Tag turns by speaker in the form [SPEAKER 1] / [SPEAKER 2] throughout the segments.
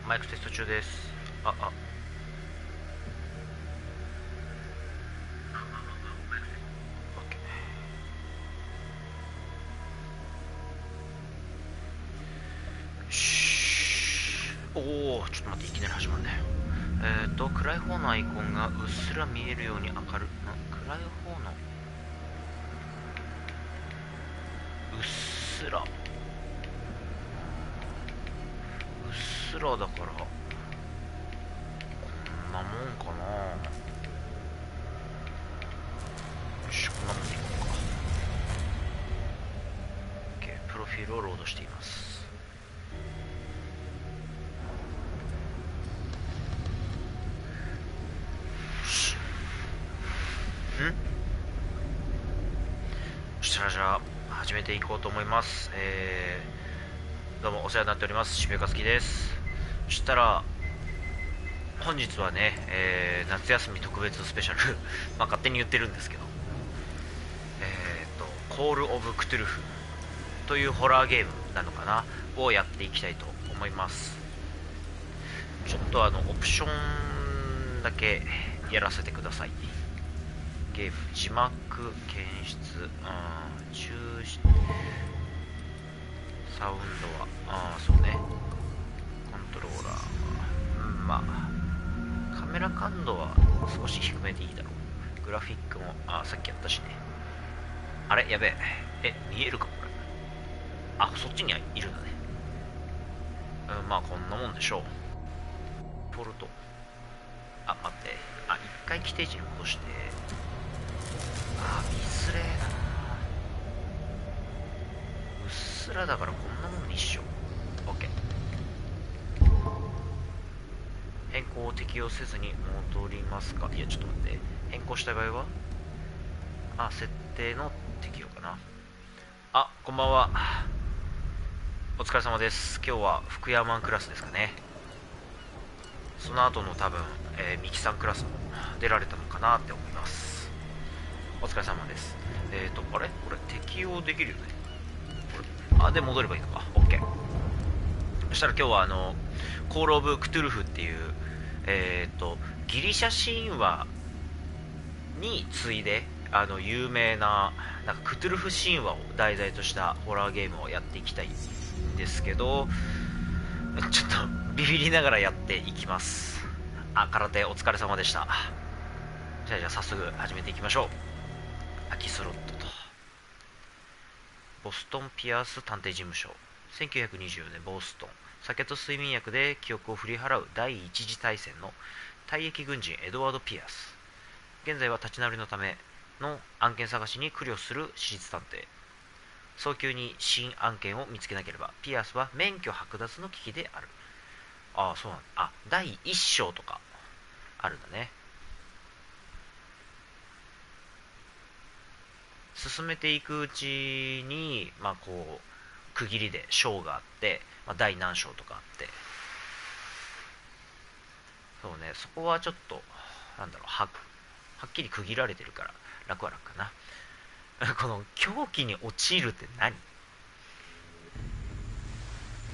[SPEAKER 1] マイクテスト中です。おお、ちょっと待って、いきなり始まるね。暗い方のアイコンがうっすら見えるように明る暗い方のうっすらだからこんなもんかな。よし、こんなもんでいこうか。 OK、 プロフィールをロードしています。じゃあ始めていこうと思います。どうもお世話になっております、渋谷カズキです。そしたら本日はね、夏休み特別スペシャルまあ勝手に言ってるんですけど、コールオブクトゥルフというホラーゲームなのかなをやっていきたいと思います。ちょっとオプションだけやらせてください。ゲーム字幕検出、中止、サウンドはそうね、コントローラーはまあカメラ感度は少し低めでいいだろう。グラフィックもさっきやったしね。あれやべえ、見えるかこれ。そっちにはいるんだね。まあこんなもんでしょう。ポルト待って、一回規定値に戻して。見づれえな。うっすらだからこんなもんに一緒。 OK、 変更を適用せずに戻りますか。いやちょっと待って、変更したい場合は設定の適用かな。こんばんは、お疲れ様です。今日は福山クラスですかね。その後の多分、ミキさんクラスも出られたのかなって思います。お疲れ様です。これ適用できるよね。で戻ればいいのか。 OK。 そしたら今日はコールオブクトゥルフっていうギリシャ神話に次いで有名なクトゥルフ神話を題材としたホラーゲームをやっていきたいんですけど、ちょっとビビりながらやっていきます。空手お疲れ様でした。じゃあ早速始めていきましょう。空きスロットとボストン・ピアース探偵事務所。1924年ボストン、酒と睡眠薬で記憶を振り払う第一次大戦の退役軍人エドワード・ピアース。現在は立ち直りのための案件探しに苦慮する私立探偵。早急に新案件を見つけなければピアースは免許剥奪の危機である。そうなんだ。第一章とかあるんだね。進めていくうちにこう区切りで章があって、第何章とかあって、そうね、そこはちょっとはっきり区切られてるから楽は楽かな。この狂気に陥るって何。よ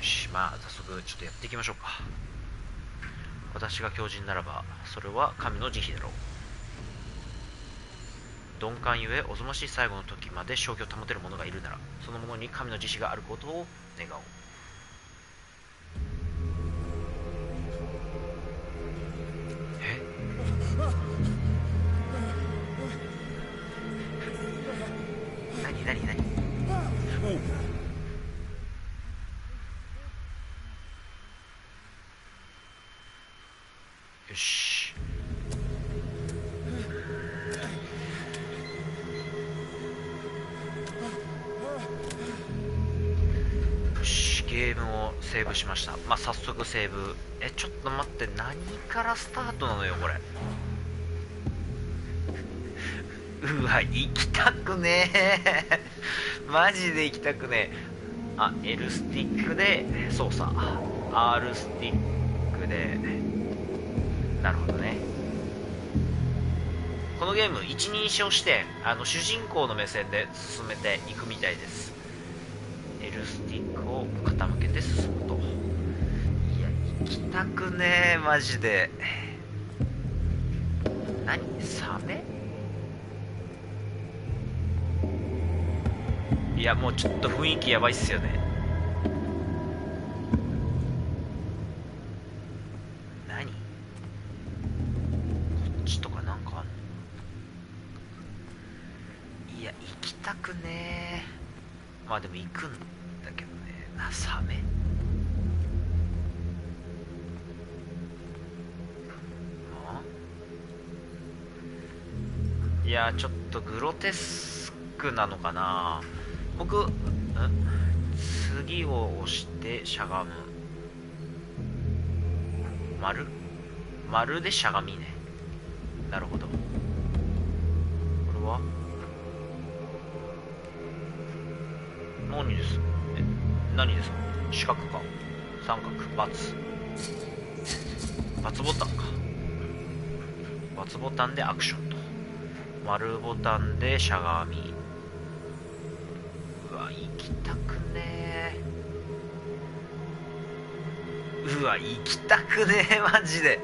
[SPEAKER 1] し、早速ちょっとやっていきましょうか。私が狂人ならばそれは神の慈悲だろう。鈍感ゆえおぞましい最後の時まで正気を保てる者がいるなら、その者に神の慈悲があることを願おう。何よし、ゲームをセーブしました。早速セーブ。ちょっと待って、何からスタートなのよこれ。行きたくねえマジで行きたくねえ。L スティックで操作、 R スティックで。なるほどね。このゲーム一人称視点、主人公の目線で進めていくみたいです。L スティックを傾けて進むと。いやたくねえマジで。何サメ？いやもうちょっと雰囲気やばいっすよね。何こっちとかなんかあんの？いや行きたくねえ。まあでも行くんだけどね。サメ？いやちょっとグロテスクなのかな。僕次を押してしゃがむ。丸でしゃがみね。なるほど。これは何です？何ですか？四角か三角？×ボタンか。×ボタンでアクションと、丸ボタンでしゃがみ。うわ行きたくねえ。うわ行きたくねえマジで。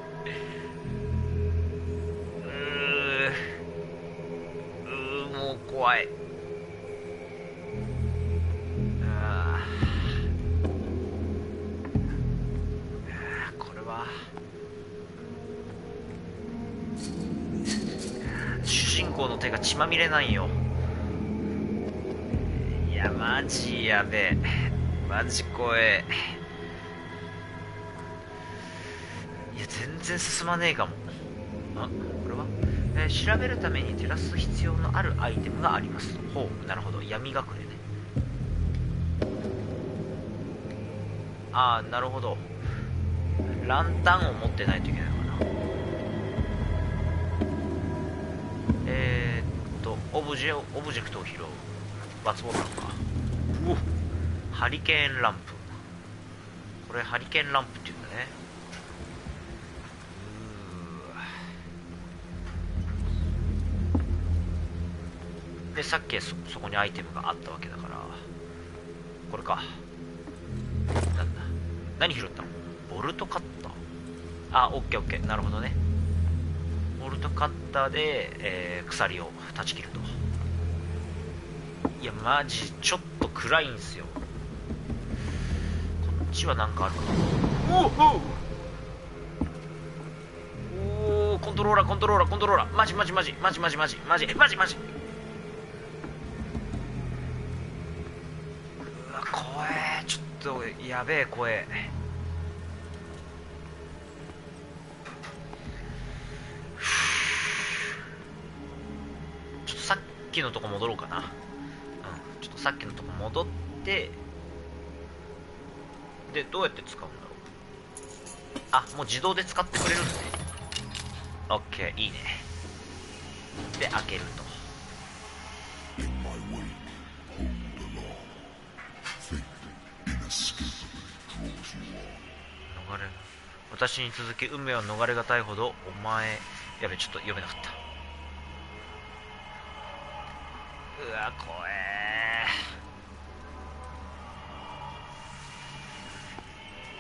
[SPEAKER 1] もう怖い。これは主人公の手が血まみれなんよ。いやマジやべえ。マジ怖え。いや全然進まねえかも。これは、調べるために照らす必要のあるアイテムがあります。ほう、なるほど。闇隠れね。ああなるほど。ランタンを持ってないといけないのかな。オブジェクトを拾う。×ボタンか。うお、ハリケーンランプ。これハリケーンランプっていうんだね。でさっきそこにアイテムがあったわけだから、これか。なんだ、何拾ったの？ボルトカッター。あ、オッケーオッケー、なるほどね。ボルトカッターで、鎖を断ち切ると。いやマジちょっと暗いんすよ。こっちはなんかあるかな。おお、コントローラー。マジうわ怖え。ちょっとやべえ怖え。ちょっとさっきのとこ戻ろうかな。ちょっとさっきのとこ戻って、でどうやって使うんだろう。あ、もう自動で使ってくれるんですね。オッケー、いいね。で開けると。私に続き運命は逃れがたいほど。お前、やべ、ちょっと読めなかった。うわ怖え。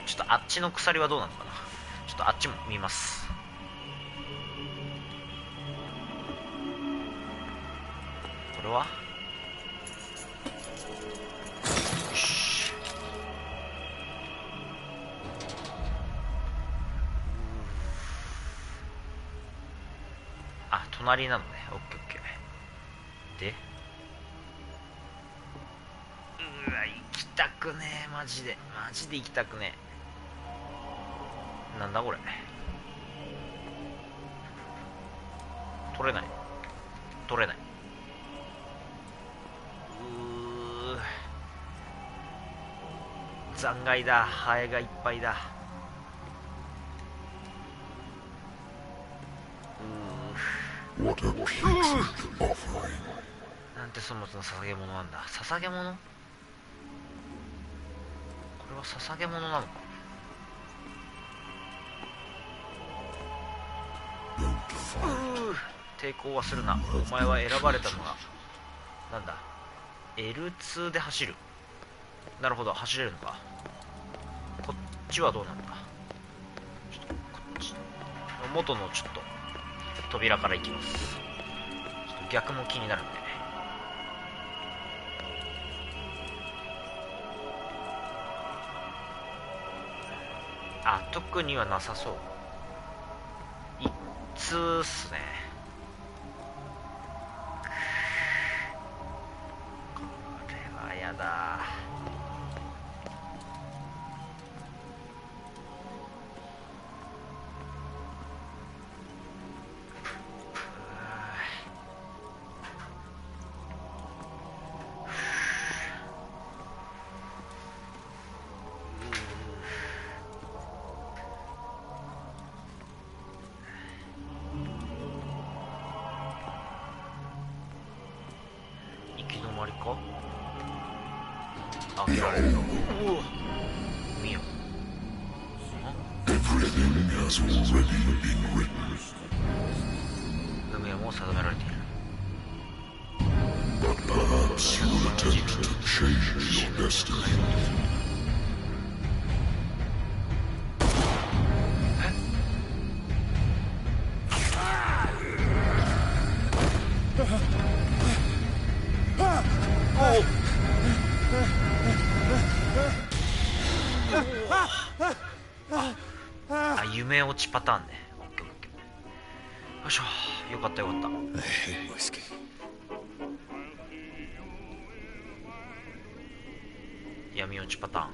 [SPEAKER 1] ちょっとあっちの鎖はどうなのかな。ちょっとあっちも見ます。これはよし。あ、隣なのね。オッケーオッケー。で、うわ行きたくねえ。マジで行きたくねえ。なんだこれ。取れない。残骸だ。ハエがいっぱいだ。なんて粗末な捧げ物なんだ。捧げ物？これは捧げ物なのか。抵抗はするな。お前は選ばれたのがなんだ。 L2 で走る。なるほど、走れるのか。こっちはどうなんだ。元のちょっと扉から行きます。ちょっと逆も気になるんでね。あ、特にはなさそう。一通っすね。これはやだ。開けられるの。見よ。運命はもう定められている。夢落ちパターンね。オッケーオッケー。よいしょ。よかったよかった。闇落ちパターン。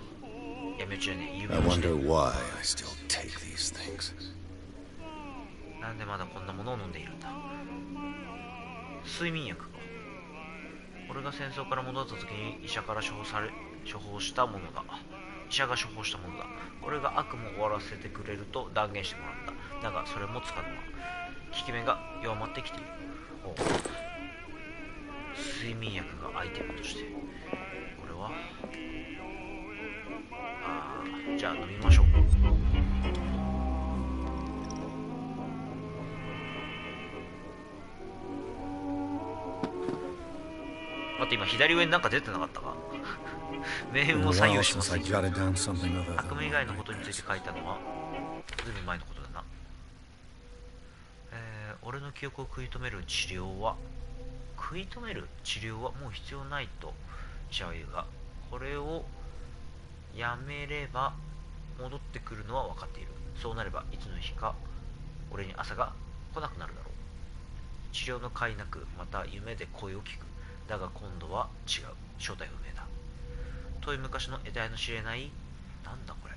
[SPEAKER 1] 闇落ちじゃねえ。夢落ちね。なんでまだこんなものを飲んでいるんだ。睡眠薬か。俺が戦争から戻った時に医者から処方したものだ。医者が処方したものだ。俺が悪夢を終わらせてくれると断言してもらった。だがそれもつかぬわ。効き目が弱まってきている。睡眠薬がアイテムとして。これはじゃあ飲みましょう。待って、今左上になんか出てなかったか。命運を左右します。悪夢以外のことについて書いたのはずいぶん前のことだな。俺の記憶を食い止める治療はもう必要ないと医者は言うが、これをやめれば戻ってくるのは分かっている。そうなればいつの日か俺に朝が来なくなるだろう。治療の甲斐なくまた夢で声を聞く。だが今度は違う。正体不明だ。遠い昔の得体の知れない、なんだこれ、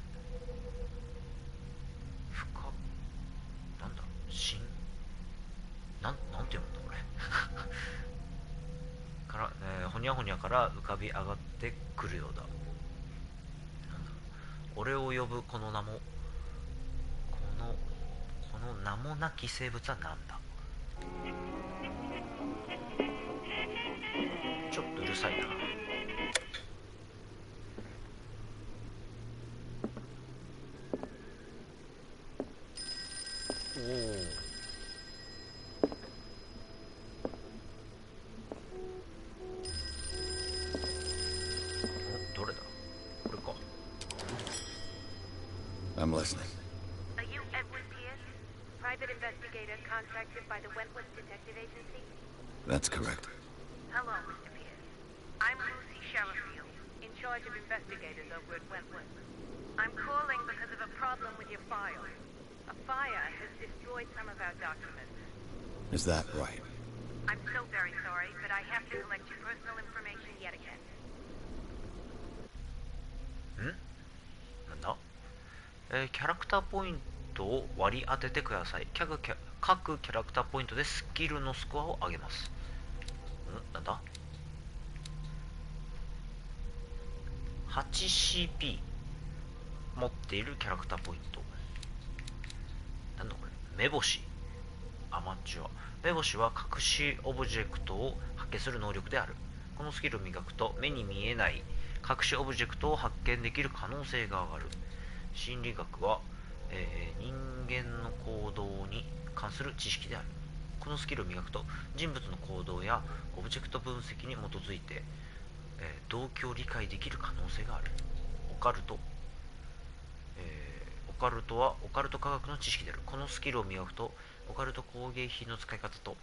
[SPEAKER 1] なんだなんて読むんだこれから、ほにゃほにゃから浮かび上がってくるようだ。なんだ俺を呼ぶこの名も名もなき生物は何だ。ちょっとうるさいな。どれだこれか。
[SPEAKER 2] I'm listening.
[SPEAKER 3] Are you Edward Pierce, private investigator contracted by the Wentworth Detective Agency?
[SPEAKER 2] That's correct.
[SPEAKER 3] Hello, Mr. Pierce. I'm Lucy Sherifield, in charge of investigators over at Wentworth. I'm calling because of a problem with your file. A fire has destroyed some of our documents.
[SPEAKER 2] Is that right?
[SPEAKER 3] I'm so very sorry, but I have to collect your personal information yet again.
[SPEAKER 1] なんだ、キャラクターポイントを割り当ててください。各キャラクターポイントでスキルのスコアを上げます。なんだ 8CP 持っているキャラクターポイント。なんだこれ、目星。アマチュア。目星は隠しオブジェクトを発見する能力である。このスキルを磨くと目に見えない隠しオブジェクトを発見できる可能性が上がる。心理学は、人間の行動に関する知識である。このスキルを磨くと人物の行動やオブジェクト分析に基づいて、動機を理解できる可能性がある。オカルトカルトはオカルト科学の知識である。このスキルを磨くとオカルト工芸品の使い方と、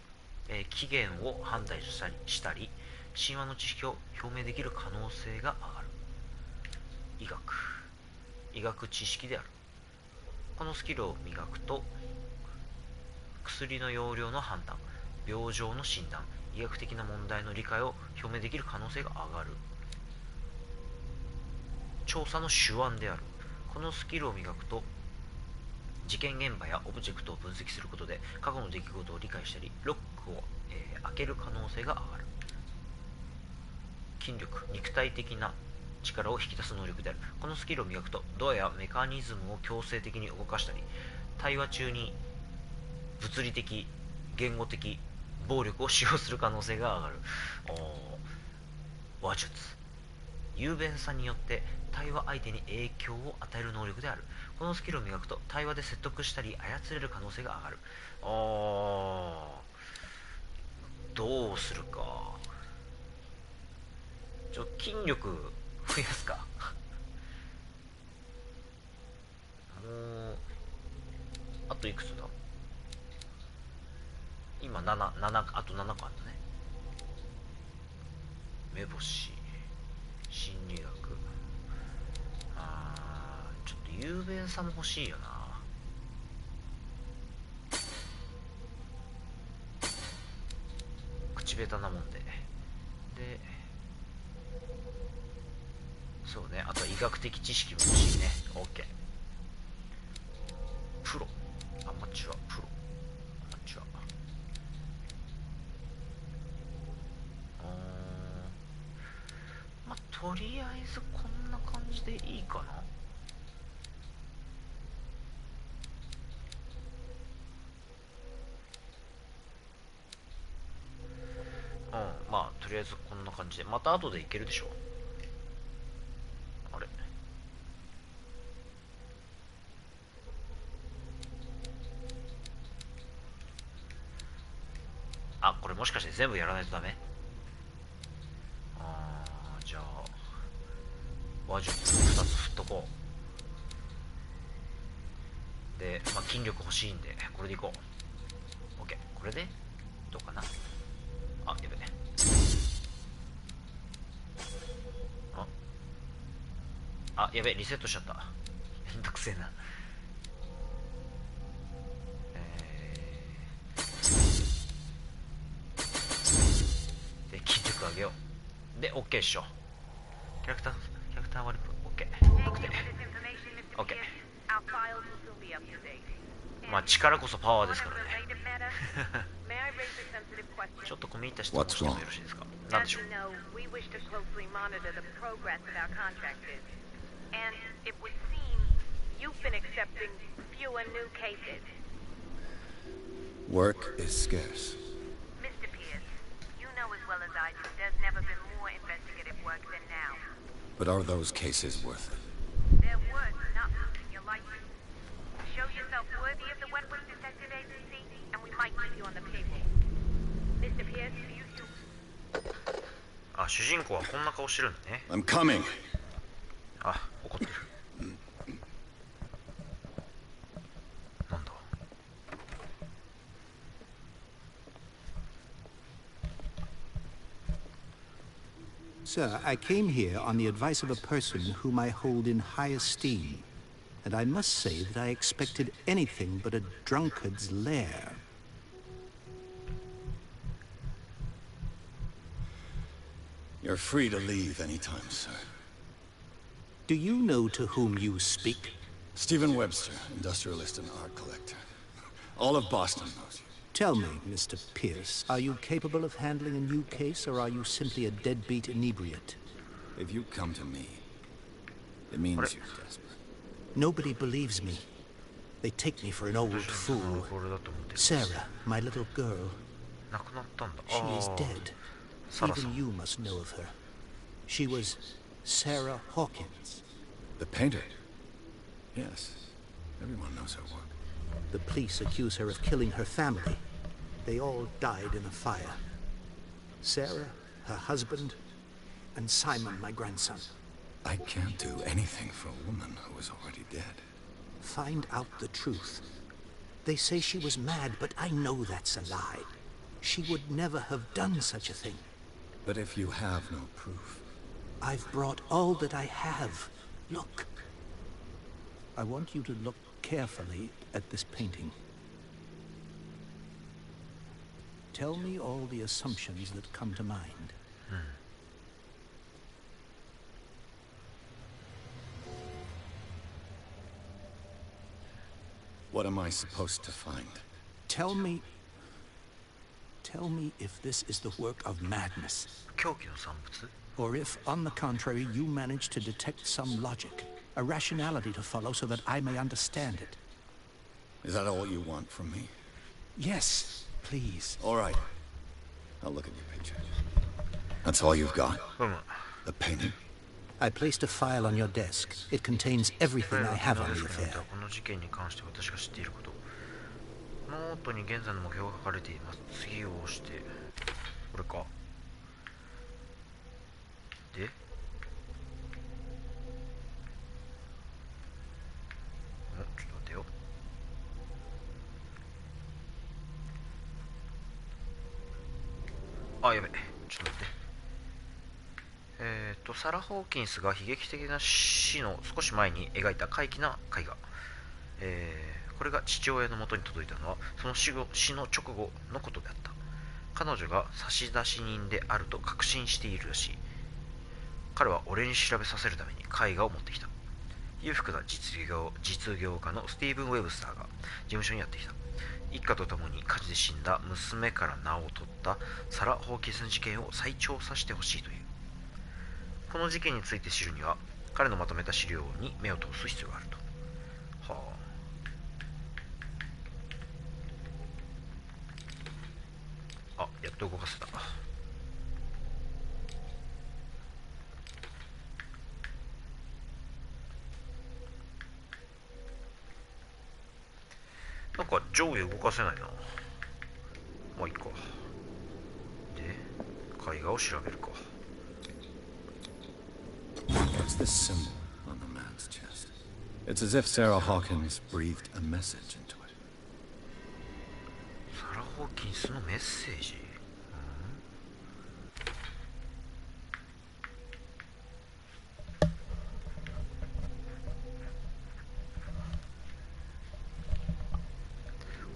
[SPEAKER 1] 起源を判断したり神話の知識を表明できる可能性が上がる。医学知識である。このスキルを磨くと薬の用量の判断、病状の診断、医学的な問題の理解を表明できる可能性が上がる。調査の手腕である。このスキルを磨くと事件現場やオブジェクトを分析することで過去の出来事を理解したりロックを、開ける可能性が上がる。筋力、肉体的な力を引き出す能力である。このスキルを磨くとドアやメカニズムを強制的に動かしたり対話中に物理的、言語的暴力を使用する可能性が上がる。話術、雄弁さによって対話相手に影響を与える能力である。このスキルを磨くと対話で説得したり操れる可能性が上がる。どうするか。筋力増やすかもうあといくつだ。今7あと7個あったね。目星、心理学、ちょっと雄弁さも欲しいよな。口下手なもんでそうね、あとは医学的知識も欲しいね。 OK。 プロ、アマチュア、プロ、アマチュア、まあとりあえずこんな感じでいいかな。まあとりあえずこんな感じでまた後でいけるでしょ。あれ、これもしかして全部やらないとダメ。じゃあ話術2つ振っとこう。で、筋力欲しいんでこれでいこう。 OK。 これでどうかな。やべえ。やべえ、リセットしちゃった。めんどくせえな。で、筋力上げよう。で、OK っしょ。キャラクター割りプロ OK。 確定 OK。 まあ力こそパワーですからねちょっと込み入った質問してもよろしいですか。何でしょう。
[SPEAKER 3] And it would seem you've been accepting fewer new cases.
[SPEAKER 2] Work is scarce.
[SPEAKER 3] Mr. Pierce, you know as well as I do there's never been more investigative work than now.
[SPEAKER 2] But are those cases worth it?
[SPEAKER 3] They're worth not losing your license. Show yourself worthy of the Wentworth Detective Agency, and we might keep you on the payroll. Mr. Pierce, you...
[SPEAKER 1] 主人公はこんな顔してるんだね。
[SPEAKER 2] I'm coming.
[SPEAKER 1] 怒ってる。なんだ。
[SPEAKER 4] Sir, I came here on the advice of a person whom I hold in high esteem, and I must say that I expected anything but a drunkard's lair.
[SPEAKER 2] You're free to leave anytime, sir.
[SPEAKER 4] Do you know to whom you speak?
[SPEAKER 2] Stephen Webster, industrialist and art collector. All of Boston knows you.
[SPEAKER 4] Tell me, Mr. Pierce, are you capable of handling a new case, or are you simply a deadbeat inebriate?
[SPEAKER 2] If you come to me, it means you're desperate.
[SPEAKER 4] Nobody believes me. They take me for an old fool. Sarah, my little girl, she is dead. Even you must know of her. She was Sarah Hawkins.
[SPEAKER 2] The painter? Yes. Everyone knows her work.
[SPEAKER 4] The police accuse her of killing her family. They all died in a fire. Sarah, her husband, and Simon, my grandson.
[SPEAKER 2] I can't do anything for a woman who is already dead.
[SPEAKER 4] find out the truth. They say she was mad, but I know that's a lie. She would never have done such a thing.
[SPEAKER 2] But if you have no proof...
[SPEAKER 4] I've brought all that I have. Look. I want you to look carefully at this painting. Tell me all the assumptions that come to mind.
[SPEAKER 2] What am I supposed to find?
[SPEAKER 4] Tell me if this is the work of madness.
[SPEAKER 1] 狂気の産物?
[SPEAKER 4] Or if, on the contrary, you manage to detect some logic, a rationality to follow so that I may understand it.
[SPEAKER 2] Is that all you want from me?
[SPEAKER 4] Yes, please.
[SPEAKER 2] All right. I'll look at your picture. That's all you've got?
[SPEAKER 1] ふむ。
[SPEAKER 2] The painting?
[SPEAKER 4] I placed a file on your desk. It contains everything I have on the affair.
[SPEAKER 1] この事件に関して私が知っていること。ノートに現在の目標が書かれています。次を押して、これか。で、ちょっと待ってよ。あ、やべ。ちょっと待って。サラ・ホーキンスが悲劇的な死の少し前に描いた怪奇な絵画。これが父親の元に届いたのはその死の直後のことであった。彼女が差出人であると確信しているらしい。彼は俺に調べさせるために絵画を持ってきた。裕福な実業家のスティーブン・ウェブスターが事務所にやってきた。一家と共に火事で死んだ娘から名を取ったサラ・ホーキンス事件を再調査してほしいという。この事件について知るには彼のまとめた資料に目を通す必要があると。はあ。あ、やっと動かせた。なんか上下動かせないな。まあいいか。で、絵画を調べるか。
[SPEAKER 2] What's this symbol on the man's chest? It's as if Sarah Hawkins breathed a message into it.
[SPEAKER 1] サラ・ホーキンスのメッセージ。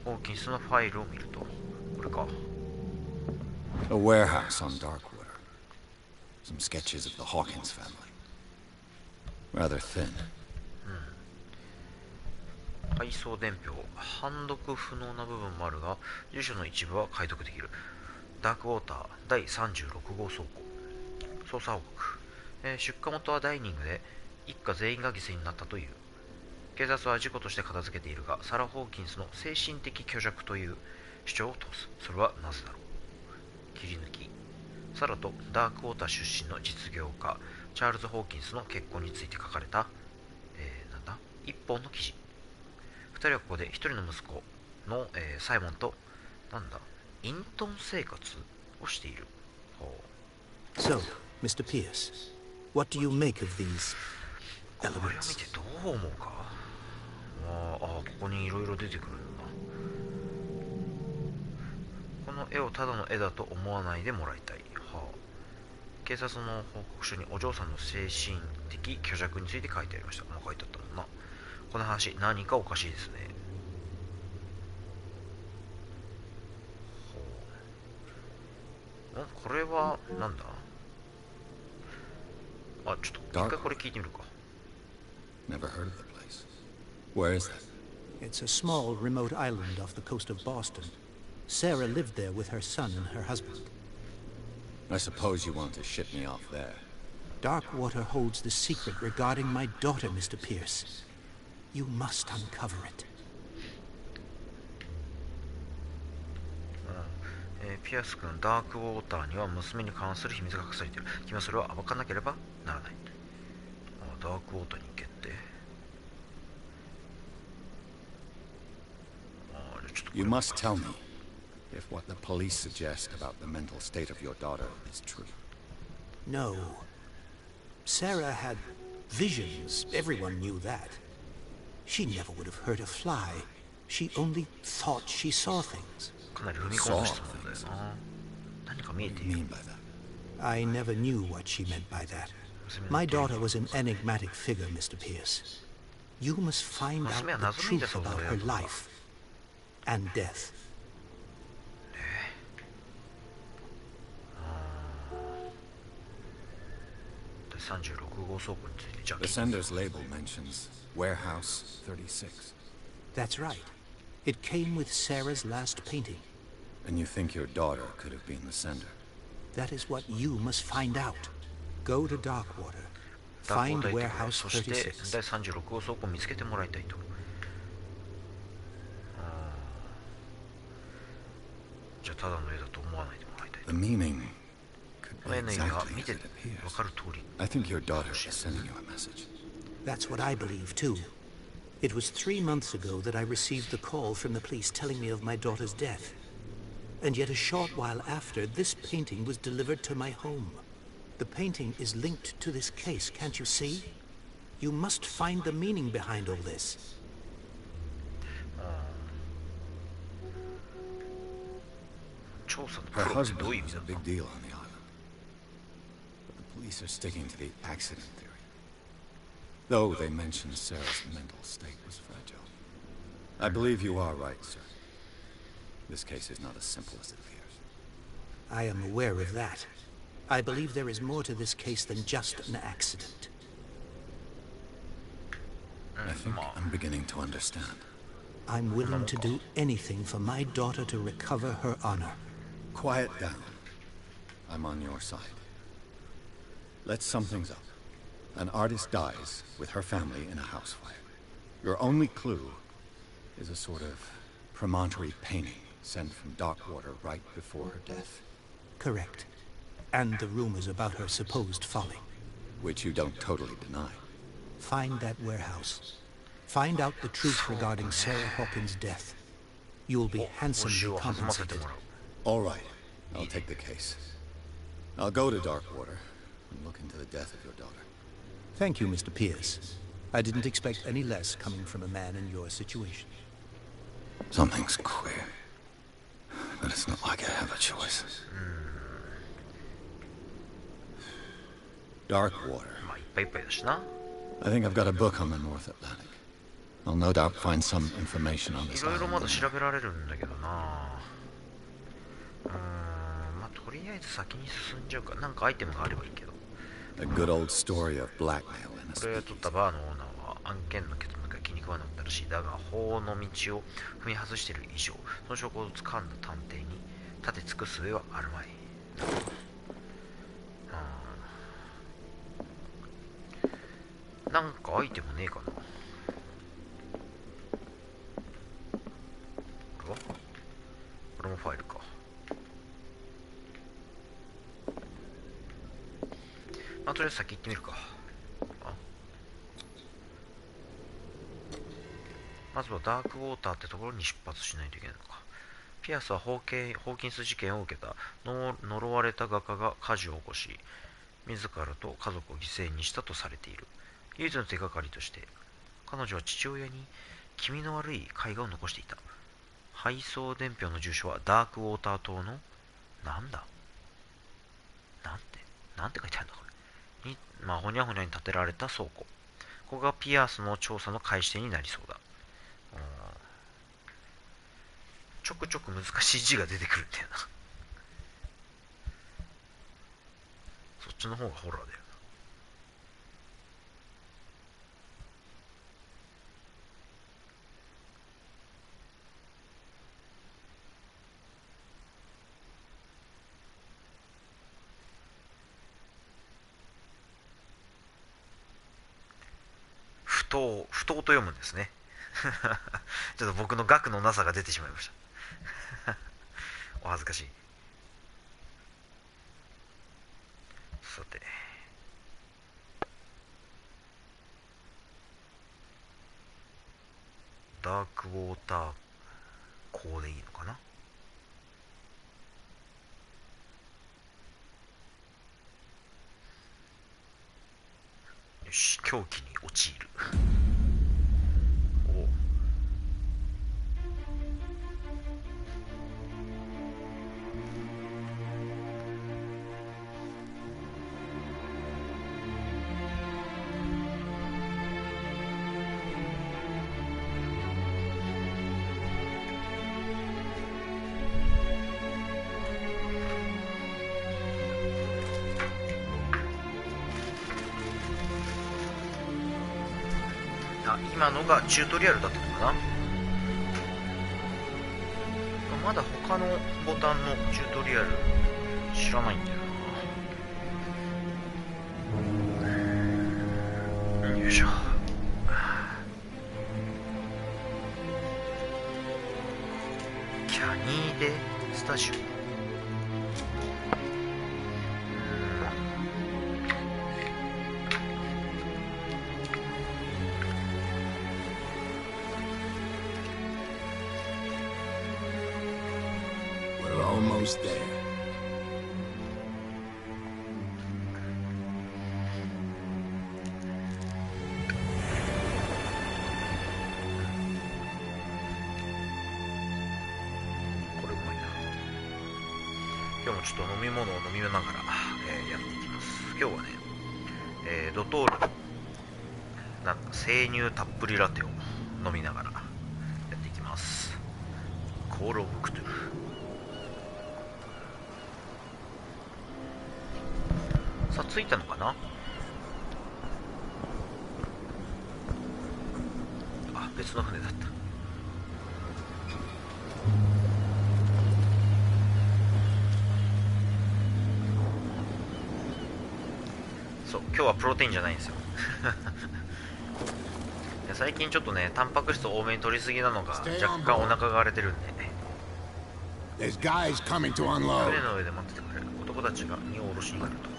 [SPEAKER 1] ホーキンスのファイルを見ると、これか。
[SPEAKER 2] A warehouse on Darkwater. Some sketches of the Hawkins family. Rather thin.
[SPEAKER 1] 配送伝票、判読不能な部分もあるが、住所の一部は解読できる。ダークウォーター第36号倉庫。捜査報告。出火元はダイニングで、一家全員が犠牲になったという。警察は事故として片付けているが、サラ・ホーキンスの精神的虚弱という主張を通す。それはなぜだろう。切り抜き。サラとダークウォーター出身の実業家、チャールズ・ホーキンスの結婚について書かれた、一本の記事。二人はここで一人の息子の、サイモンと、隠遁生活をしている。
[SPEAKER 4] So, Mr. Pierce, what do you make of these elements?
[SPEAKER 1] これを見てどう思うか。ここにいろいろ出てくるんだな。この絵をただの絵だと思わないでもらいたい。警察の報告書にお嬢さんの精神的虚弱について書いてありました。書いてあったもんな。この話、何かおかしいですね。これは、なんだ？あ、ちょっと、一回これ聞いてみるか。
[SPEAKER 2] Never heard of the place. Where is that?
[SPEAKER 4] It's a small, remote island off the coast of Boston. Sarah lived there with her son and her husband.
[SPEAKER 2] I suppose you want to ship me off there.
[SPEAKER 4] Darkwater holds the secret regarding my daughter, Mr. Pierce. You must uncover it.
[SPEAKER 1] ピアス君、ダークウォーターには娘に関する秘密が隠されている。君はそれを暴かなければならない。ダークウォーターに行けって。
[SPEAKER 2] You must tell me if what the police suggest about the mental state of your daughter is true.
[SPEAKER 4] No. Sarah had visions. Everyone knew that. She never would have hurt a fly. She only thought she saw things.
[SPEAKER 1] かなり踏み込んだ質問だよな。何か見えている。
[SPEAKER 4] I never knew what she meant by that. My daughter was an enigmatic figure, Mr. Pierce. You must find out the truth about her life and death.
[SPEAKER 2] The sender's label mentions Warehouse 36.
[SPEAKER 4] That's right. It came with Sarah's last painting.
[SPEAKER 2] And you think your daughter could have been the sender?
[SPEAKER 4] That is what you must find out. Go to Darkwater. Find Warehouse 36.
[SPEAKER 2] The meaning could be exactly as it appears. I think your daughter is sending you a message.
[SPEAKER 4] That's what I believe, too. It was 3 months ago that I received the call from the police telling me of my daughter's death. And yet a short while after, this painting was delivered to my home. The painting is linked to this case, can't you see? You must find the meaning behind all this.
[SPEAKER 2] Her husband was a big deal on the island. But the police are sticking to the accident theory. Though they mention Sarah's mental state was fragile. I believe you are right, sir. This case is not as simple as it appears.
[SPEAKER 4] I am aware of that. I believe there is more to this case than just an accident.
[SPEAKER 2] I think I'm beginning to understand.
[SPEAKER 4] I'm willing to do anything for my daughter to recover her honor.
[SPEAKER 2] Quiet down. I'm on your side. Let's sum things up. An artist dies with her family in a house fire. Your only clue is a sort of promontory painting sent from Darkwater right before her death.
[SPEAKER 4] Correct. And the rumors about her supposed folly.
[SPEAKER 2] Which you don't totally deny.
[SPEAKER 4] Find that warehouse. Find out the truth regarding Sarah Hawkins' death. You'll be handsomely compensated.
[SPEAKER 2] All right. I'll take the case. I'll go to Darkwater and look into the death of your daughter.
[SPEAKER 4] Thank you, Mr. Pierce. I didn't expect any less coming from a man in your situation.
[SPEAKER 2] Something's queer. But it's not like I have a choice. Darkwater. I think I've got a book on the North Atlantic. I'll no doubt find some information on this island.
[SPEAKER 1] とりあえず先に進んじゃうか。なんかアイテムがあればいいけど。
[SPEAKER 2] A good old story of blackmail in a
[SPEAKER 1] これを取ったバーのオーナーは案件の結論が気に食わなかったらしい。だが法の道を踏み外している以上、その証拠をつかんだ探偵に立て尽くす術はあるまい。なんかアイテムねえかな。これもファイルか。まあ、とりあえず先行ってみるか。まずはダークウォーターってところに出発しないといけないのか。ピアスはホーキンス事件を受けた呪われた画家が火事を起こし、自らと家族を犠牲にしたとされている。唯一の手がかりとして、彼女は父親に気味の悪い絵画を残していた。配送伝票の住所はダークウォーター島のなんだなんて書いてあるんだこれに、まあ、ほにゃほにゃに建てられた倉庫。ここがピアスの調査の開始点になりそうだ。ちょくちょく難しい字が出てくるんだよな。そっちの方がホラーだよな。不当と読むんですね。ちょっと僕の額のなさが出てしまいました。お恥ずかしい。さて。ダークウォーター港でいいのかな。よし、狂気に陥る。今のがチュートリアルだったのかな。まだ他のボタンのチュートリアル知らないんだよな。よいしょ。キャニーデスタジオ。
[SPEAKER 2] Almost there.
[SPEAKER 1] これうまいな。今日もちょっと飲み物を飲みながら、やっていきます。今日はね、ドトールなんか生乳たっぷりラテを飲みながらやっていきます。コールオブクトゥルフ。さあ着いたのかな。あ、別の船だった。そう、今日はプロテインじゃないんですよ。いや最近ちょっとね、タンパク質多めに取りすぎなのが若干お腹が荒れてるんでね。船の上で待っててくれる男たちが荷を下ろしに来ると。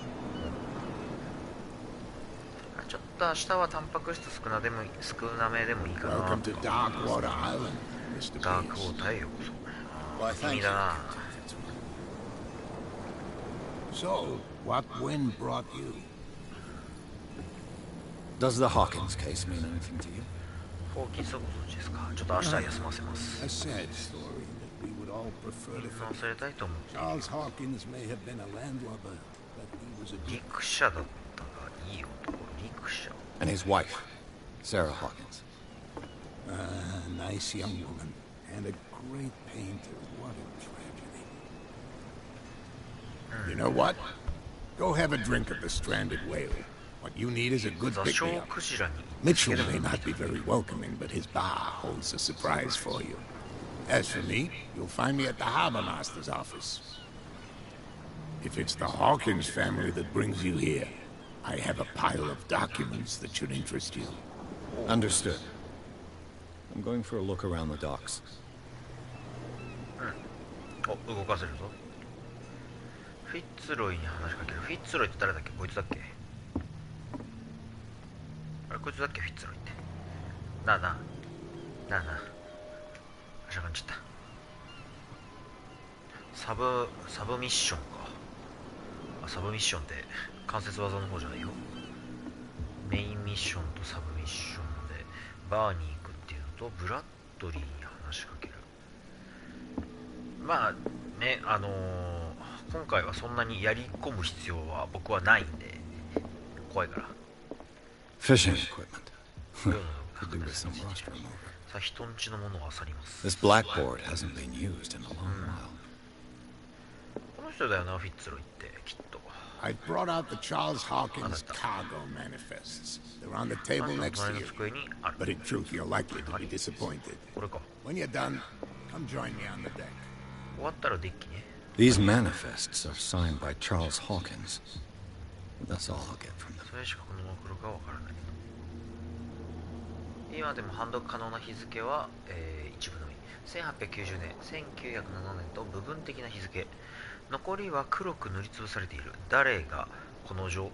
[SPEAKER 1] ちょっと明日はタンパク質少なめでもいいかな。ダークウォーターへようこそ。君だな。
[SPEAKER 2] So, what wind brought you? Does the Hawkins case mean anything to you?
[SPEAKER 1] ホーキンスはご存知ですか。ちょっと明日は休ませます。
[SPEAKER 2] A sad story that we would all prefer to
[SPEAKER 1] 忘れたいと思っている。
[SPEAKER 2] Charles Hawkins may have been a landlubber, but he was a
[SPEAKER 1] 陸者だったがいい男。陸者。
[SPEAKER 2] And his wife, Sarah Hawkins. A nice young woman and a great painter. What a tragedy. You know what? Go have a drink at the Stranded Whale. What you need is a good pick-me-up. Mitchell may not be very welcoming, but his bar holds a surprise for you. As for me, you'll find me at the Harbor Master's office. If it's the Hawkins family that brings you here, I have a pile of documents that should interest you. Understood. I'm going for a look around the docks.
[SPEAKER 1] お、動かせるぞ。フィッツロイに話しかける。フィッツロイって誰だっけ。こいつだっけ。あれこいつだっけ。フィッツロイってなあなあなあなあ。あしゃがんじゃった。サブミッションか。あ、サブミッションって関節技の方じゃないよ。メインミッションとサブミッションでバーに行くっていうのとブラッドリーに話しかける。まあね、今回はそんなにやり込む必要は僕はないんで怖いから。
[SPEAKER 2] Fishing equipment.
[SPEAKER 1] さあ人んちのものを漁ります。
[SPEAKER 2] This blackboard hasn't been used in a long while.
[SPEAKER 1] この人だよな、フィッツロイってきっと。
[SPEAKER 2] I brought out the Charles Hawkins cargo manifests. They're on the table next to you. But in truth, you're likely to be disappointed. When you're done, come join me on the deck.
[SPEAKER 1] 終わったらデッキね。
[SPEAKER 2] These manifests are signed by Charles Hawkins. That's all I'll get from them.
[SPEAKER 1] それしかこのマクロかわからない。今でも判読可能な日付は、一部のみ。1890年、1907年と部分的な日付。残りは黒く塗りつぶされている。誰がこの情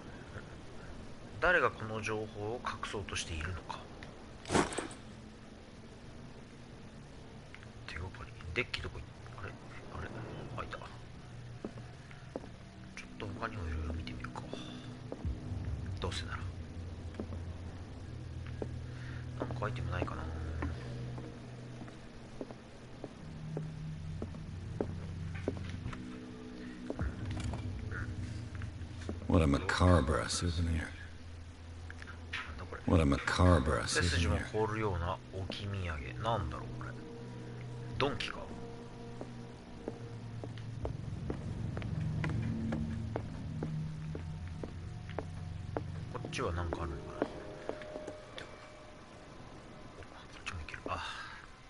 [SPEAKER 1] 報を隠そうとしているのか。手がかり。デッキどこ行った。あれ開いた。ちょっと他にもいろいろ見てみるか。どうせなら。なんかアイテムないかな。
[SPEAKER 2] What a macabre souvenir. What a macabre
[SPEAKER 1] 背筋も
[SPEAKER 2] souvenir.
[SPEAKER 1] 凍るような置き土産。なんだろうこれ。ドンキか。こっちは何かあるのかな。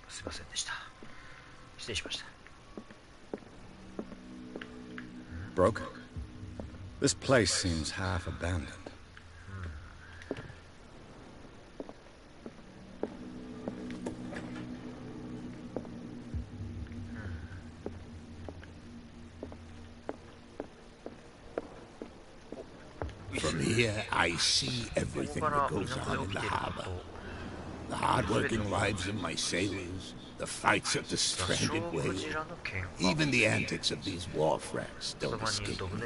[SPEAKER 1] すいませんでした。失礼しました。
[SPEAKER 2] Broken. This place seems half abandoned.
[SPEAKER 5] From here, I see everything that goes on in the harbor. The hard-working lives of my sailors, the fights of the stranded whale, even the antics of these wharf rats don't escape me.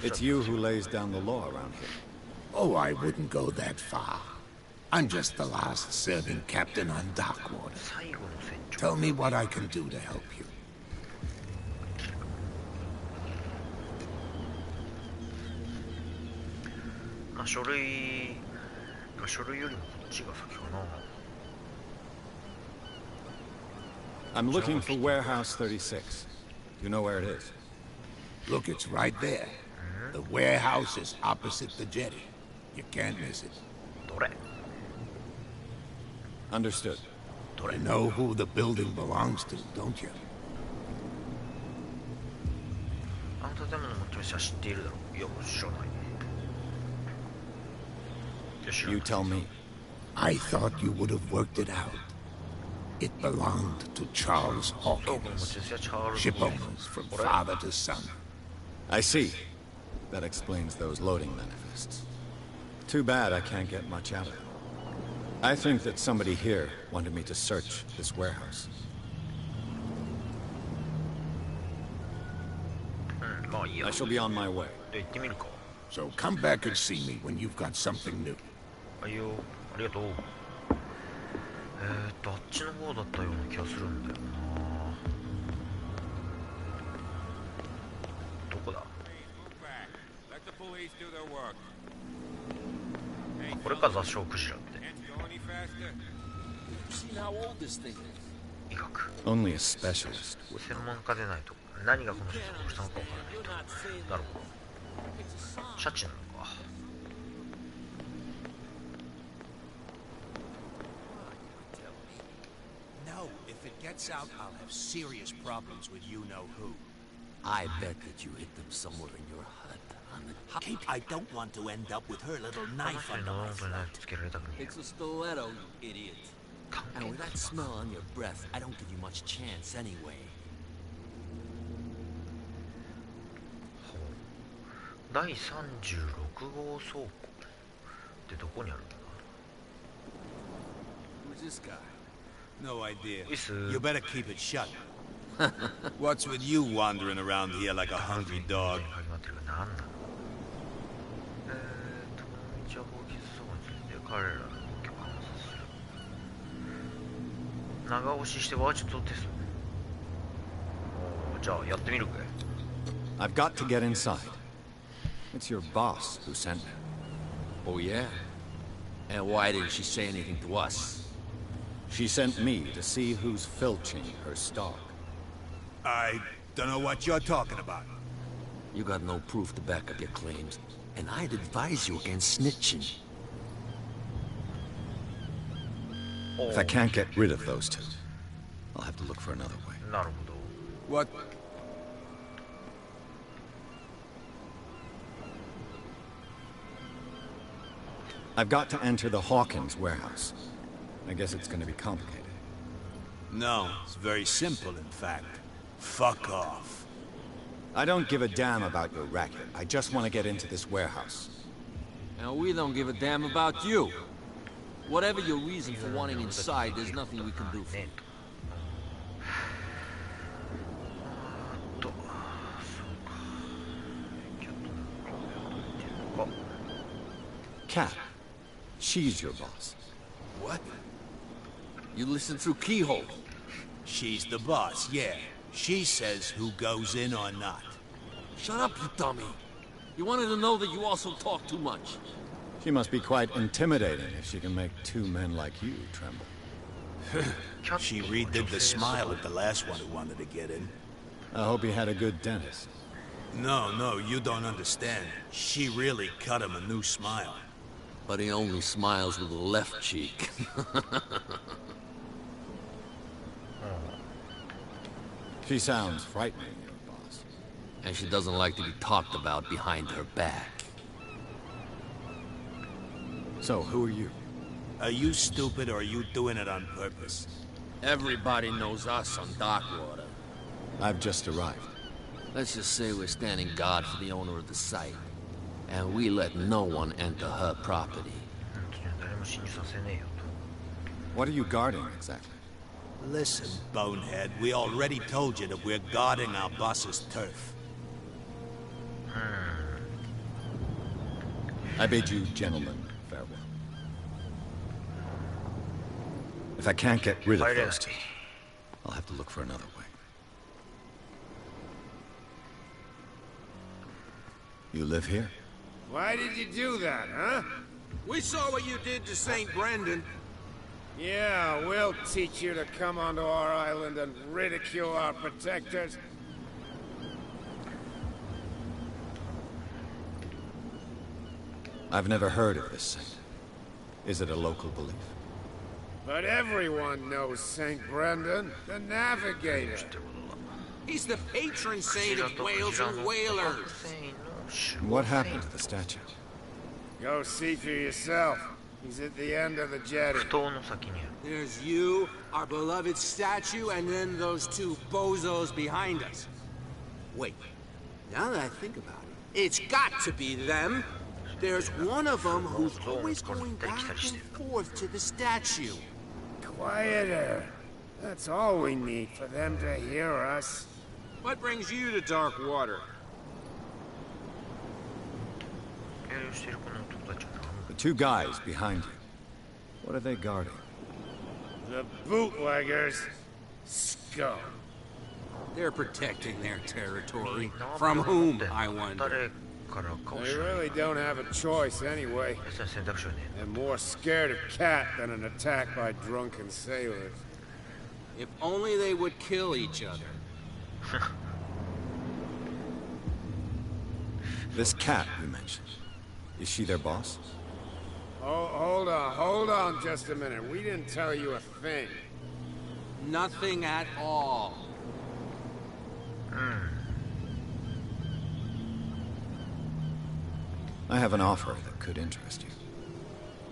[SPEAKER 2] It's you who lays down the law around here.
[SPEAKER 5] Oh, I wouldn't go that far. I'm just the last serving captain on Darkwater. Tell me what I can do to help you.
[SPEAKER 1] 書類よりもこっちが先かな。
[SPEAKER 2] I'm looking for warehouse 36. You know where it is?
[SPEAKER 5] Look, it's right there. The warehouse is opposite the jetty. You can't miss it.
[SPEAKER 1] どれ
[SPEAKER 2] Understood.
[SPEAKER 5] You know who the building belongs to, don't you?
[SPEAKER 1] あの建物の持ち主は知っているだろう。いや、知らない。
[SPEAKER 2] You tell me.
[SPEAKER 5] I thought you would have worked it out. It belonged to Charles Hawkins. Ship owners from father to son.
[SPEAKER 2] I see. That explains those loading manifests. Too bad I can't get much out of it. I think that somebody here wanted me to search this warehouse. I shall be on my way.
[SPEAKER 5] So come back and see me when you've got something new.
[SPEAKER 1] ありがとう。あっちの方だったような気がするんだよな。どこだ？これか雑食クジラって。医学。
[SPEAKER 2] Only a specialist.
[SPEAKER 1] 専門家でないと何がこの人をしたのかわからないと。なるほど。シャチなのか。
[SPEAKER 4] Gets out, I'll have serious problems with you-know-who.
[SPEAKER 6] I bet that you hit them somewhere in your hut on the cape.
[SPEAKER 4] I don't want to end up with her little knife under my throat.
[SPEAKER 6] It's a stiletto, you idiot. And with that smell on your breath, I don't give you much chance anyway.
[SPEAKER 1] 第36号倉庫ってどこにあるんだ？
[SPEAKER 6] Who's this guy?
[SPEAKER 4] No idea. You better keep it shut. What's with you wandering around here like a hungry dog?
[SPEAKER 2] I've got to get inside. It's your boss who sent me.
[SPEAKER 6] Oh, yeah? And why didn't she say anything to us?
[SPEAKER 2] She sent me to see who's filching her stock.
[SPEAKER 4] I don't know what you're talking about.
[SPEAKER 6] You got no proof to back up your claims, and I'd advise you against snitching.
[SPEAKER 2] If I can't get rid of those two, I'll have to look for another way.
[SPEAKER 4] What?
[SPEAKER 2] I've got to enter the Hawkins warehouse. I guess it's going to be complicated.
[SPEAKER 4] No, it's very simple, in fact. Fuck off.
[SPEAKER 2] I don't give a damn about your racket. I just want to get into this warehouse.
[SPEAKER 6] And we don't give a damn about you. Whatever your reason for wanting inside, there's nothing we can do for you.
[SPEAKER 2] Cat. She's your boss.
[SPEAKER 4] What?
[SPEAKER 6] You listen through keyhole.
[SPEAKER 4] She's the boss, yeah. She says who goes in or not.
[SPEAKER 6] Shut up, you dummy. You wanted to know that you also talk too much.
[SPEAKER 2] She must be quite intimidating if she can make two men like you tremble.
[SPEAKER 4] She redid the smile at the last one who wanted to get in.
[SPEAKER 2] I hope he had a good dentist.
[SPEAKER 4] No, you don't understand. She really cut him a new smile.
[SPEAKER 6] But he only smiles with the left cheek.
[SPEAKER 2] She sounds frightening, your boss.
[SPEAKER 6] And she doesn't like to be talked about behind her back.
[SPEAKER 2] So, who are you?
[SPEAKER 4] Are you stupid or are you doing it on purpose?
[SPEAKER 6] Everybody knows us on Darkwater.
[SPEAKER 2] I've just arrived.
[SPEAKER 6] Let's just say we're standing guard for the owner of the site. And we let no one enter her property.
[SPEAKER 2] What are you guarding, exactly?
[SPEAKER 4] Listen, bonehead, we already told you that we're guarding our boss's turf.
[SPEAKER 2] I bid you, gentlemen, farewell. If I can't get rid of those two, I'll have to look for another way. You live here?
[SPEAKER 7] Why did you do that, huh?
[SPEAKER 5] We saw what you did to St. Brendan.
[SPEAKER 7] Yeah, we'll teach you to come onto our island and ridicule our protectors.
[SPEAKER 2] I've never heard of this saint. Is it a local belief?
[SPEAKER 7] But everyone knows St. Brendan, the navigator.
[SPEAKER 5] He's the patron saint of whales and whalers.
[SPEAKER 2] What happened to the statue?
[SPEAKER 7] Go see for yourself. He's at the end of the jetty.
[SPEAKER 5] There's you, our beloved statue, and then those two bozos behind us. Wait, now that I think about it, it's got to be them. There's one of them who's always going back and forth to the statue.
[SPEAKER 7] Quieter. That's all we need for them to hear us.
[SPEAKER 5] What brings you to Darkwater?
[SPEAKER 2] The two guys behind you. What are they guarding?
[SPEAKER 7] The bootleggers. Scum.
[SPEAKER 5] They're protecting their territory. From whom, I wonder?
[SPEAKER 7] They really don't have a choice anyway. They're more scared of Cat than an attack by drunken sailors.
[SPEAKER 5] If only they would kill each other.
[SPEAKER 2] This Cat you mentioned. Is she their boss?
[SPEAKER 7] Oh, hold on just a minute. We didn't tell you a thing.
[SPEAKER 5] Nothing at all.
[SPEAKER 2] I have an offer that could interest you.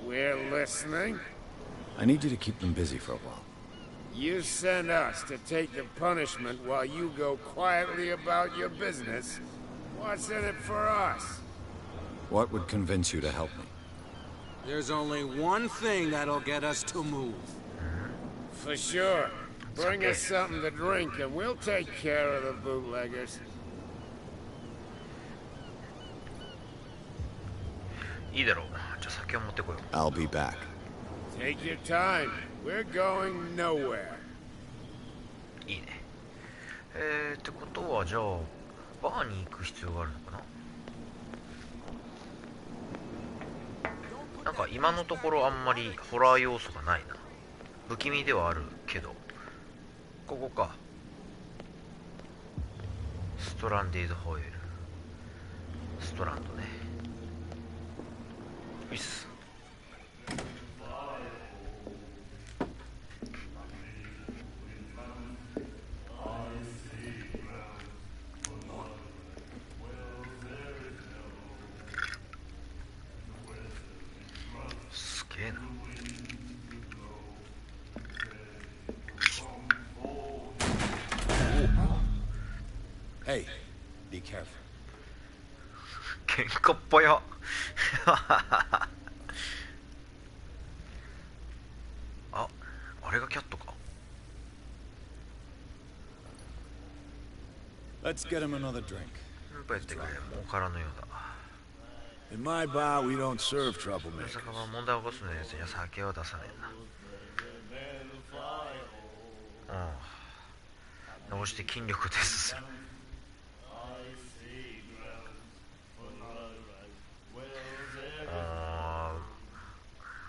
[SPEAKER 7] We're listening.
[SPEAKER 2] I need you to keep them busy for a while.
[SPEAKER 7] You send us to take the punishment while you go quietly about your business. What's in it for us?
[SPEAKER 2] What would convince you to help me?
[SPEAKER 5] There's only one thing that'll get us to move.
[SPEAKER 7] For sure. Bring us something to drink and we'll take care of the bootleggers.
[SPEAKER 2] I'll be back.
[SPEAKER 7] Take your time. We're going nowhere.
[SPEAKER 1] いいね。ってことはじゃあバーに行く必要があるのかな。なんか今のところあんまりホラー要素がないな。不気味ではあるけど。ここか。ストランディードホイール。ストランドね。よし。すげえな。
[SPEAKER 2] Hey, be careful.
[SPEAKER 1] 喧嘩っぽや。あれがキャットか。
[SPEAKER 2] Let's get him another drink.
[SPEAKER 1] やっぱやってくれ。もう空のようだ。
[SPEAKER 8] In my bar, we don't serve
[SPEAKER 1] 大
[SPEAKER 8] troublemakers.
[SPEAKER 1] 阪は問題を起こすのやつには酒は出さねえな。残して筋力をテストする。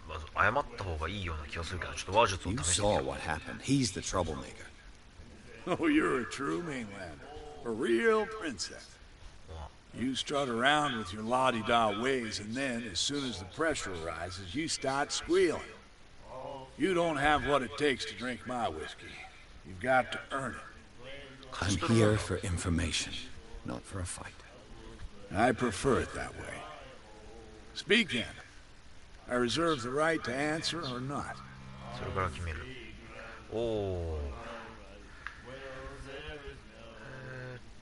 [SPEAKER 1] まず謝った方がいいような気がするけど、ちょっと話術を
[SPEAKER 2] You
[SPEAKER 1] 試して
[SPEAKER 2] saw
[SPEAKER 1] みよう。
[SPEAKER 2] what happened. He's the troublemaker.
[SPEAKER 8] Oh, you're a true mainlander. A real princess. You strut around with your la-di-da ways, and then, as soon as the pressure rises, you start squealing. You don't have what it takes to drink my whiskey. You've got to earn it.
[SPEAKER 2] I'm here for information, not for a fight.
[SPEAKER 8] I prefer it that way. Speak then. I reserve the right to answer or not.
[SPEAKER 1] それから決める。おお。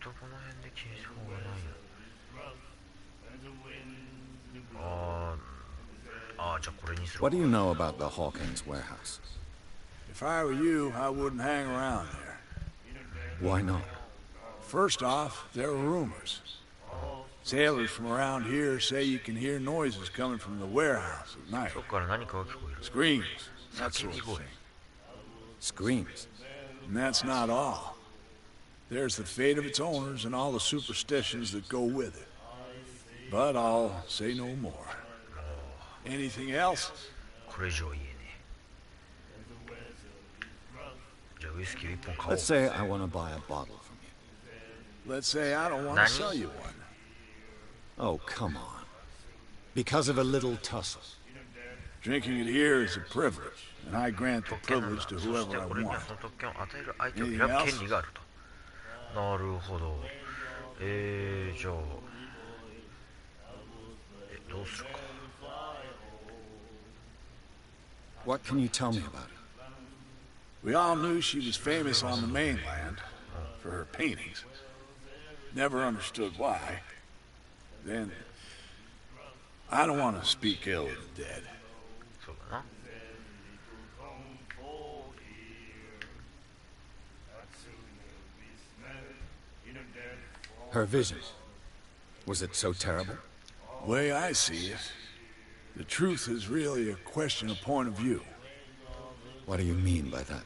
[SPEAKER 1] この辺で聞いた方がないよ。じゃあこれにする。
[SPEAKER 2] What do you know about the Hawkins warehouse?
[SPEAKER 8] If I were you, I wouldn't hang around there.
[SPEAKER 2] Why not?
[SPEAKER 8] First off, there are rumors. Sailors from around here say you can hear noises coming from the warehouse at night.
[SPEAKER 1] そこから何かが聞こえる。
[SPEAKER 8] Screams, that sort of thing.
[SPEAKER 2] Screams.
[SPEAKER 8] And that's not all. There's the fate of its owners and all the superstitions that go with it. But I'll say no more. Anything else?
[SPEAKER 1] これ以上言えねえ。じゃあウイスキーを1本買おう。
[SPEAKER 2] Let's say I want to buy a bottle from you.
[SPEAKER 8] Let's say I don't want to sell you one.
[SPEAKER 2] Oh, come on. Because of a little tussle.
[SPEAKER 8] Drinking it here is a privilege, and I grant the
[SPEAKER 1] 特権なんだ。
[SPEAKER 8] privilege to
[SPEAKER 1] そして
[SPEAKER 8] whoever I
[SPEAKER 1] 俺には
[SPEAKER 8] want.
[SPEAKER 1] その特権を与える相手を選ぶ権利があると。なるほど。じゃあどうするか。
[SPEAKER 2] What can you tell me about it?
[SPEAKER 8] We all knew she was famous on the mainland for her paintings. Never understood why. Then, I don't want to speak ill of the dead.
[SPEAKER 1] そうだな。
[SPEAKER 2] Her vision. Was it so terrible?
[SPEAKER 8] The way I see it, the truth is really a question of point of view.
[SPEAKER 2] What do you mean by that?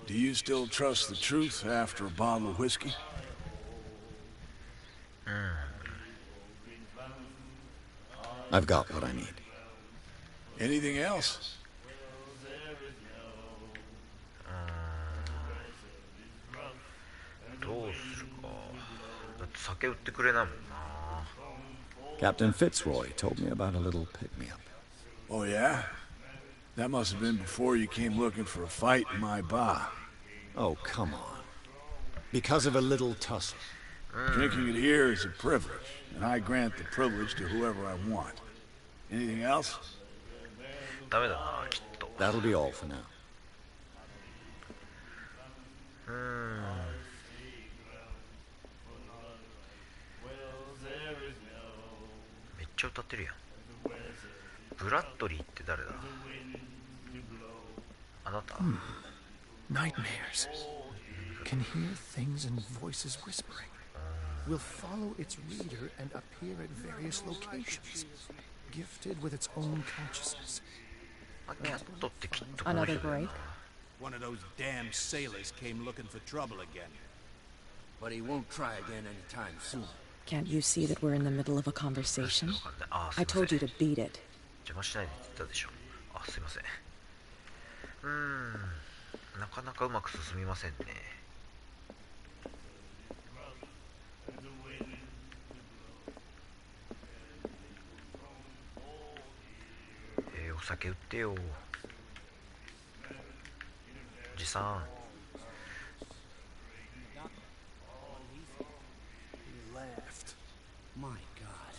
[SPEAKER 8] Do you still trust the truth after a bottle of whiskey?
[SPEAKER 2] I've got what I need.
[SPEAKER 8] Anything else?
[SPEAKER 1] どうするか。だって酒売ってくれないもんな。
[SPEAKER 2] Captain Fitzroy told me about a little pick-me-up.
[SPEAKER 8] Oh, yeah? That must have been before you came looking for a fight in my bar.
[SPEAKER 2] Oh, come on. Because of a little tussle.
[SPEAKER 8] Drinking it here is a privilege, and I grant the privilege to whoever I want. Anything else?
[SPEAKER 1] ダメだな、きっと。
[SPEAKER 2] That'll be all for now.
[SPEAKER 1] めっちゃ歌ってるやん。ブラッドリーって誰だ？あなた？
[SPEAKER 4] Nightmares. Can hear things and voices whispering. Will follow its reader and appear at various locations. Gifted with its own consciousness.
[SPEAKER 1] キャットってきっとこの人
[SPEAKER 9] Another
[SPEAKER 1] だよ
[SPEAKER 9] break?
[SPEAKER 1] な。
[SPEAKER 10] One of those damn sailors came looking for trouble again.
[SPEAKER 6] But he won't try again anytime soon.
[SPEAKER 9] Can't you see that we're in the middle of a conversation?
[SPEAKER 1] あ、す
[SPEAKER 9] I
[SPEAKER 1] いません。
[SPEAKER 9] told you to beat it.
[SPEAKER 1] 邪魔しないでって言ったでしょ。あ、すいません。なかなかうまく進みませんね。お酒売ってよ。おじさん。
[SPEAKER 10] He laughed.
[SPEAKER 6] My God.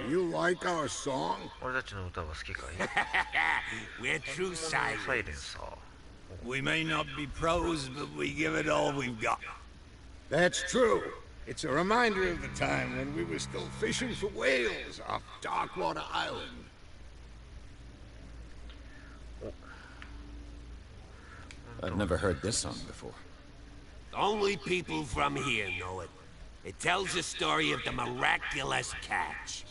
[SPEAKER 5] You like our song?
[SPEAKER 1] 俺たちの歌は好きかい？
[SPEAKER 5] We're true
[SPEAKER 1] サ
[SPEAKER 5] silent.
[SPEAKER 1] イレンさ。
[SPEAKER 10] We may not be pros, but we give it all we've got.
[SPEAKER 5] That's true. It's a reminder of the time when we were still fishing for whales off Darkwater Island.
[SPEAKER 2] I've never heard this song before.
[SPEAKER 11] Only people from here know it. It tells the story of the miraculous catch.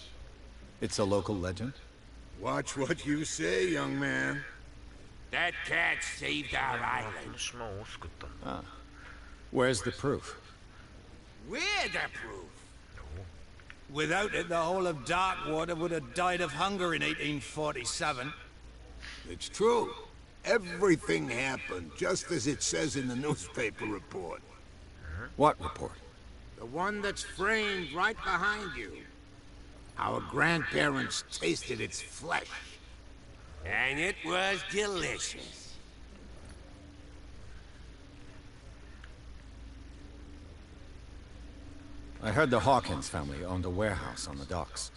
[SPEAKER 2] It's a local legend?
[SPEAKER 5] Watch what you say, young man.
[SPEAKER 11] That catch saved our
[SPEAKER 1] こ
[SPEAKER 11] island.
[SPEAKER 1] の島を救ったんだ。
[SPEAKER 2] Where's the proof?
[SPEAKER 11] We're the proof.
[SPEAKER 10] Without it, the whole of Darkwater would have died of hunger in 1847.
[SPEAKER 5] It's true. Everything happened just as it says in the newspaper report.
[SPEAKER 2] What report?
[SPEAKER 5] The one that's framed right behind you. Our grandparents tasted its flesh.
[SPEAKER 11] And it was delicious.
[SPEAKER 2] I heard the Hawkins family owned a warehouse on the docks.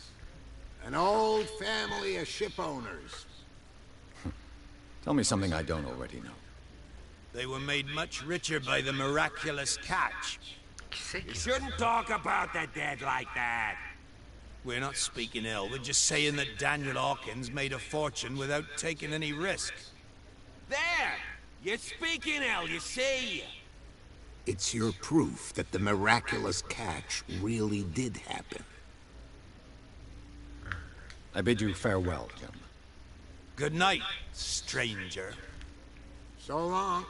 [SPEAKER 5] An old family of ship owners.
[SPEAKER 2] Tell me something I don't already know.
[SPEAKER 10] They were made much richer by the miraculous catch.
[SPEAKER 11] You shouldn't talk about the dead like that.
[SPEAKER 10] We're not speaking ill. We're just saying that Daniel Hawkins made a fortune without taking any risk.
[SPEAKER 11] There! You're speaking ill, you see?
[SPEAKER 5] It's your proof that the miraculous catch really did happen.
[SPEAKER 2] I bid you farewell, gentlemen.
[SPEAKER 10] Good night, stranger.
[SPEAKER 5] So long.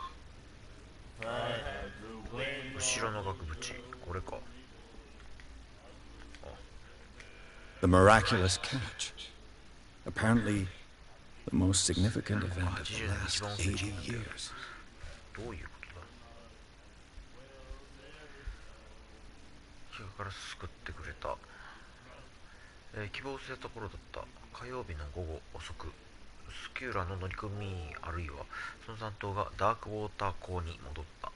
[SPEAKER 1] 後ろの額縁、これか。
[SPEAKER 2] The miraculous catch. Apparently, the most significant event of the last 80 years.
[SPEAKER 1] どういうことだ。怪我から救ってくれた。希望するところだった火曜日の午後遅く、スキューラの乗組員あるいはその担当がダークウォーター港に戻った。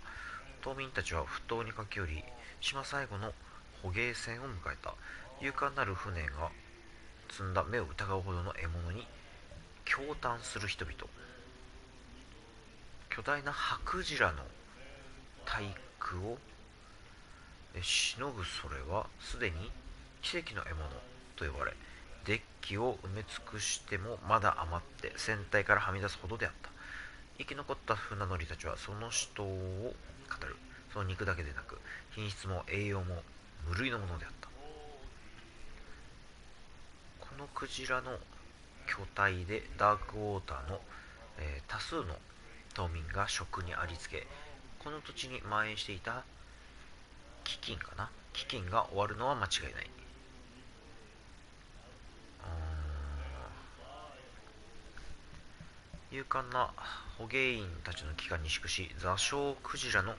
[SPEAKER 1] 島民たちは埠頭に駆け寄り、島最後の捕鯨船を迎えた。勇敢なる船が積んだ目を疑うほどの獲物に驚嘆する人々。巨大なハクジラの体躯をしのぐそれはすでに奇跡の獲物と呼ばれ、デッキを埋め尽くしてもまだ余って船体からはみ出すほどであった。生き残った船乗りたちはその死闘を語る。その肉だけでなく品質も栄養も無類のものであった。このクジラの巨体でダークウォーターの、多数の島民が食にありつけ、この土地に蔓延していた飢饉が終わるのは間違いない。勇敢な捕鯨員たちの帰還に祝し、座礁クジラの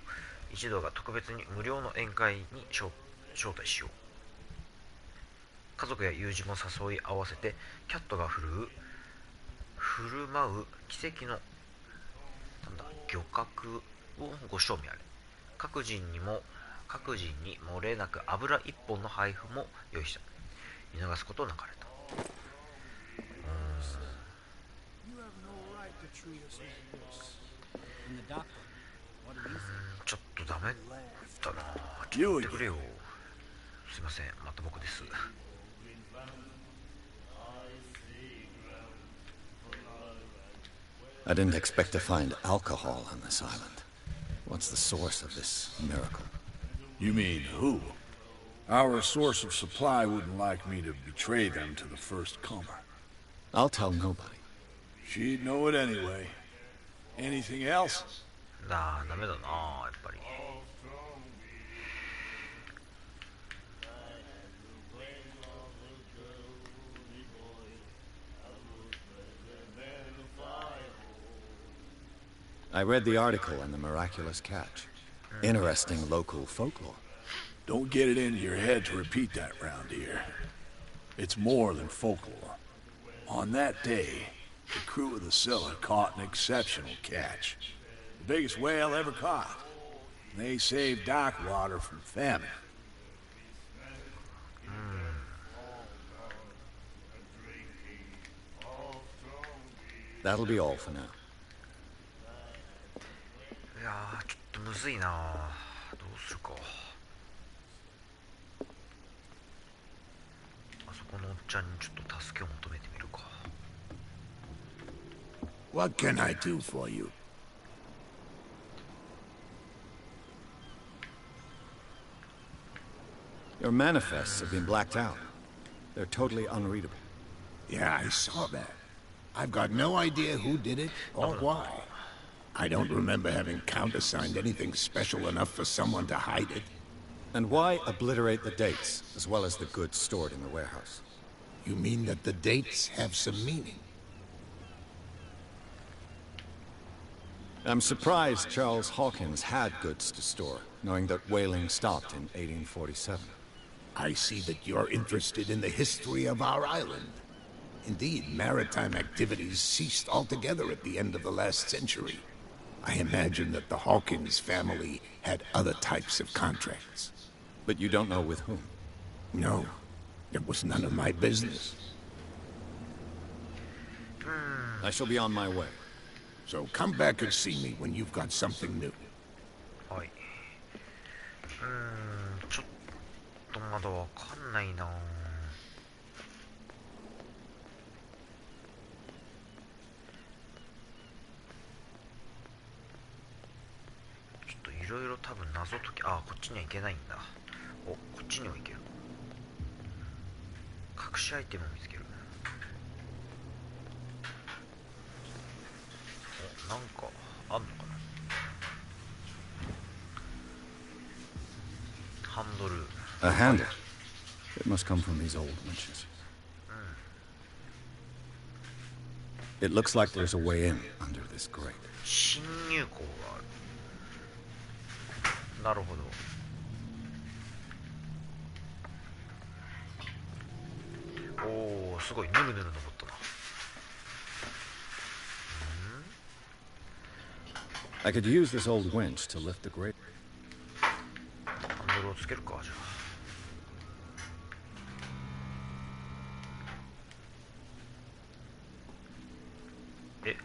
[SPEAKER 1] 一同が特別に無料の宴会に招待しよう。家族や友人も誘い合わせて、キャットが振る舞う奇跡の漁獲をご賞味あれ。各人に漏れなく油一本の配布も用意した。見逃すことなかれた。ちょっとダメだな。ちょっと待ってくれよ。すいません、また僕です。
[SPEAKER 2] I didn't expect to find alcohol on this island. What's the source of this miracle?
[SPEAKER 8] You mean who? Our source of supply wouldn't like me to betray them to the first comer.
[SPEAKER 2] I'll tell nobody.
[SPEAKER 8] She'd know it anyway. Anything else?
[SPEAKER 1] ダメだな、やっぱり。
[SPEAKER 2] I read the article on the miraculous catch. Interesting local folklore.
[SPEAKER 8] Don't get it into your head to repeat that round here. It's more than folklore. On that day, the crew of the Scylla caught an exceptional catch. The biggest whale ever caught. And they saved dock water from famine.
[SPEAKER 2] That'll be all for now.
[SPEAKER 1] いやー、ちょっとむずいな。どうするか。あそこのおっちゃんにちょっと助けを求めてみるか。
[SPEAKER 5] What can I do for you?
[SPEAKER 2] Your manifests have been blacked out. They're totally unreadable.
[SPEAKER 5] Yeah, I saw that. I've got no idea who did it or why. I don't remember having countersigned anything special enough for someone to hide it.
[SPEAKER 2] And why obliterate the dates, as well as the goods stored in the warehouse?
[SPEAKER 5] You mean that the dates have some meaning?
[SPEAKER 2] I'm surprised Charles Hawkins had goods to store, knowing that whaling stopped in 1847.
[SPEAKER 5] I see that you're interested in the history of our island. Indeed, maritime activities ceased altogether at the end of the last century. I imagine that the Hawkins family had other types of contracts.
[SPEAKER 2] But you don't know with whom?
[SPEAKER 5] No, it was none of my business.
[SPEAKER 2] I shall be on my way.
[SPEAKER 5] So come back and see me when you've got something new.
[SPEAKER 1] はい。ちょっとまだわかんないな。いろいろ多分謎解き、こっちには行けないんだ。こっちには行ける。隠しアイテムを見つける。なんかあんのかな。ハンドル。
[SPEAKER 2] A handle. It must come from these old winches. It looks like there's a way in under this grate.
[SPEAKER 1] 侵入口がある。なるほど。おお、すごいぬるぬる登ったな。
[SPEAKER 2] I could use this old winch to lift the grate.
[SPEAKER 1] ハンドルをつけるか、じゃあ。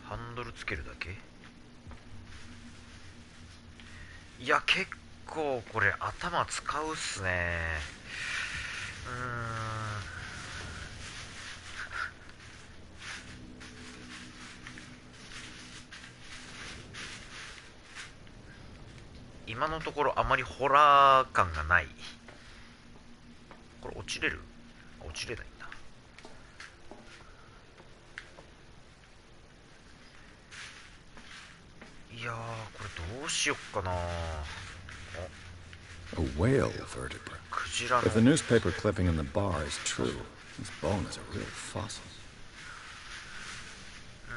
[SPEAKER 1] ハンドルつけるだけ？いや、結構これ頭使うっすね。今のところあまりホラー感がない。これ落ちれる？落ちれないんだ。いやー、これどうしよっかな。
[SPEAKER 2] A whale vertebra. If the newspaper clipping in the bar is true, this bone is a real fossil.
[SPEAKER 1] Hmm.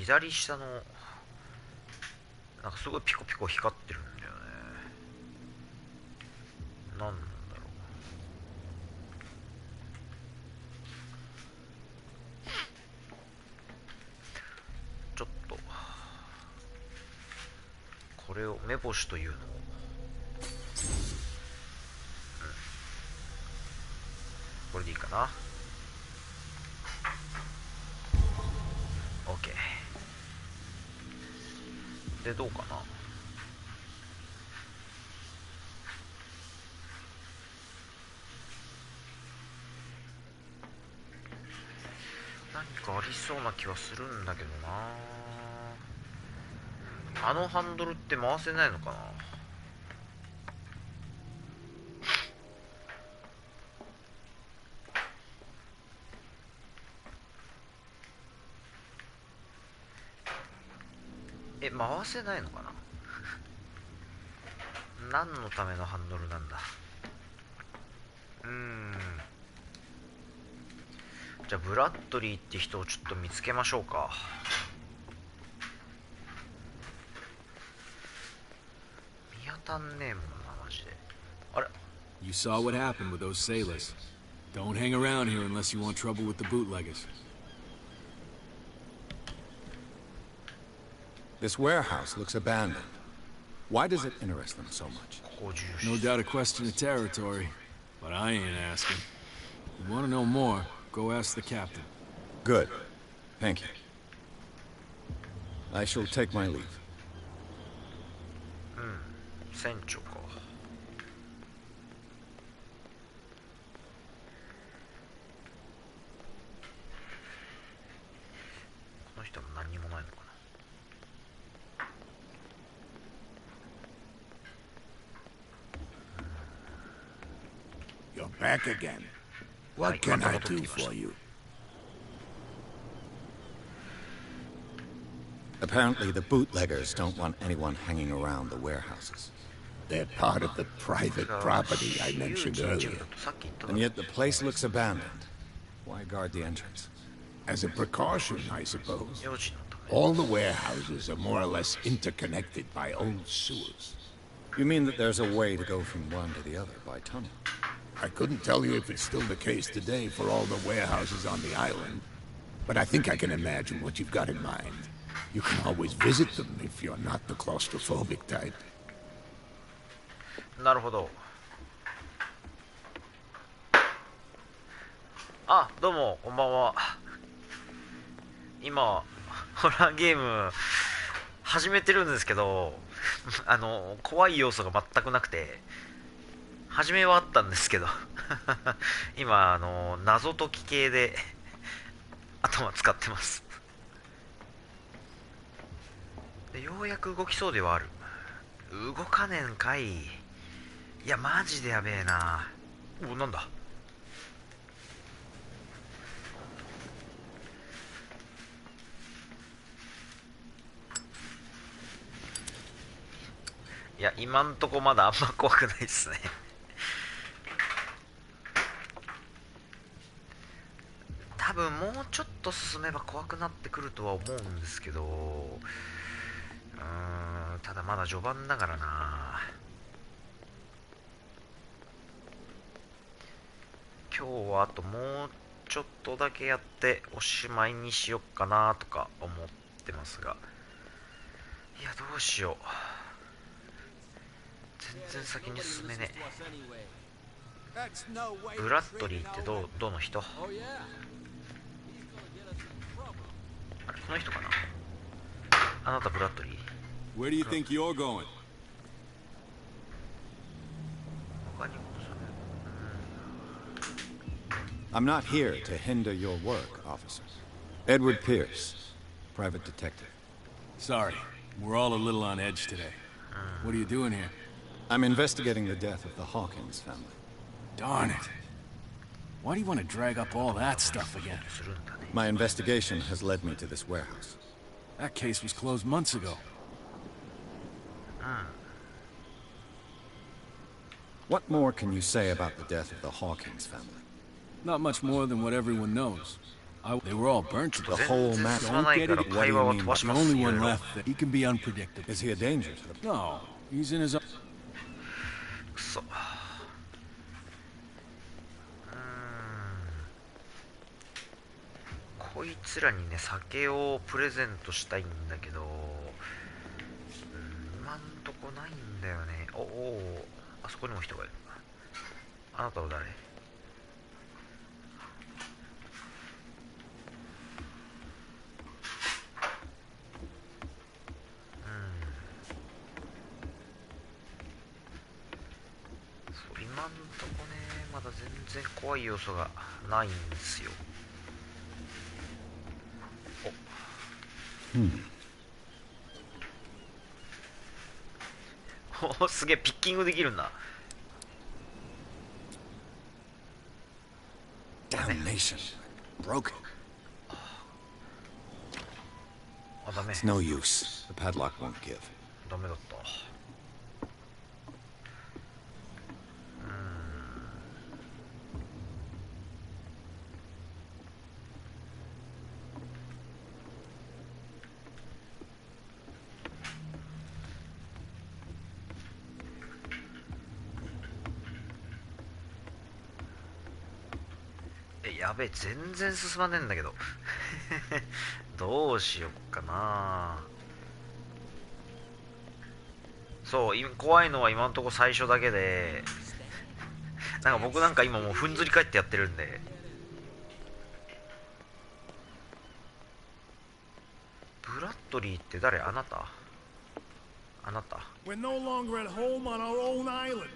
[SPEAKER 1] 左下のなんかすごいピコピコ光ってるんだよね。なんだろう。ちょっとこれを目星というのを、これでいいかな。 OK でどうかな。何かありそうな気はするんだけどな。あのハンドルって回せないのかな。回せないのかな。何のためのハンドルなんだ。じゃあブラッドリーって人をちょっと見つけましょうか。見当たんねえもんな、マジで。あれ？
[SPEAKER 12] You saw what happened with those sailors. Don't hang around here unless you want trouble with the bootleggers.
[SPEAKER 2] This warehouse looks abandoned. Why does it interest them so much?
[SPEAKER 12] No doubt a question of territory, but I ain't asking. You want to know more, go ask the captain.
[SPEAKER 2] Good. Thank you. I shall take my leave.
[SPEAKER 1] 船長か。この人も何にもないのかな。
[SPEAKER 5] You're back again. What can I do for you?
[SPEAKER 2] Apparently the bootleggers don't want anyone hanging around the warehouses.
[SPEAKER 5] They're part of the private property I mentioned earlier.
[SPEAKER 2] And yet the place looks abandoned. Why guard the entrance?
[SPEAKER 5] As a precaution, I suppose. All the warehouses are more or less interconnected by old sewers.
[SPEAKER 2] You mean that there's a way to go from one to the other by tunnel?
[SPEAKER 5] I couldn't tell you if it's still the case today for all the warehouses on the island, but I think I can imagine what you've got in mind. You can always visit them if you're not the claustrophobic type.
[SPEAKER 1] なるほど。あ、どうもこんばんは。今ホラーゲーム始めてるんですけど、怖い要素が全くなくて、初めはあったんですけど今謎解き系で頭使ってます。でようやく動きそうではある。動かねえんかい。いやマジでやべえな。お、なんだ。いや今んとこまだあんま怖くないっすね多分もうちょっと進めば怖くなってくるとは思うんですけど、ただまだ序盤だからな。今日はあともうちょっとだけやっておしまいにしよっかなとか思ってますが、いやどうしよう。全然先に進めねえ。ブラッドリーってどの人？あれこの人かな。あなたブラッドリー。
[SPEAKER 12] Where do you think you're going?
[SPEAKER 1] 他にも
[SPEAKER 2] I'm not here to hinder your work, officer. Edward Pierce, private detective.
[SPEAKER 12] Sorry, we're all a little on edge today. What are you doing here?
[SPEAKER 2] I'm investigating the death of the Hawkins family.
[SPEAKER 12] Darn it. Why do you want to drag up all that stuff again?
[SPEAKER 2] My investigation has led me to this warehouse.
[SPEAKER 12] That case was closed months ago.
[SPEAKER 2] What more can you say about the death of the Hawkins family?
[SPEAKER 12] Not much more than what everyone knows. They were all burnt to death.
[SPEAKER 2] The whole matter.
[SPEAKER 12] Don't get it?
[SPEAKER 2] What do you mean?
[SPEAKER 12] The only one left. He can be unpredictable.
[SPEAKER 2] Is he a danger to the...
[SPEAKER 12] No, he's in his own...
[SPEAKER 1] くそ。こいつらにね酒をプレゼントしたいんだけど、今んとこないんだよね。お、あそこにも人がいる。あなたは誰？今んとこねまだ全然怖い要素がないんですよ。おすげえピッキングできるんだ。
[SPEAKER 2] Damnation. Broken.
[SPEAKER 1] あ、ダメ。
[SPEAKER 2] It's no use. The padlock won't give.
[SPEAKER 1] ダメだった。やべえ全然進まねえんだけどどうしよっかな。そう怖いのは今んとこ最初だけで、なんか僕なんか今もうふんずり返ってやってるんで。ブラッドリーって誰？あなた？あなた。
[SPEAKER 8] We're no longer at home on our own island.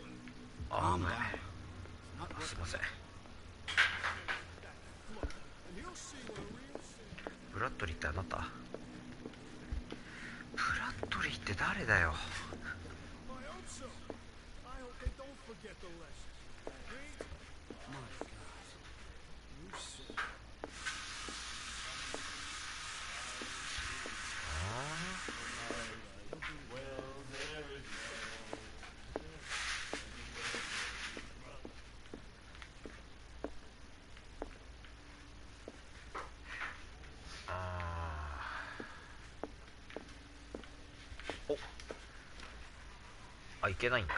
[SPEAKER 1] あ、すいません。ブラッドリーってあなた？ブラッドリーって誰だよ。あ、いけないんだ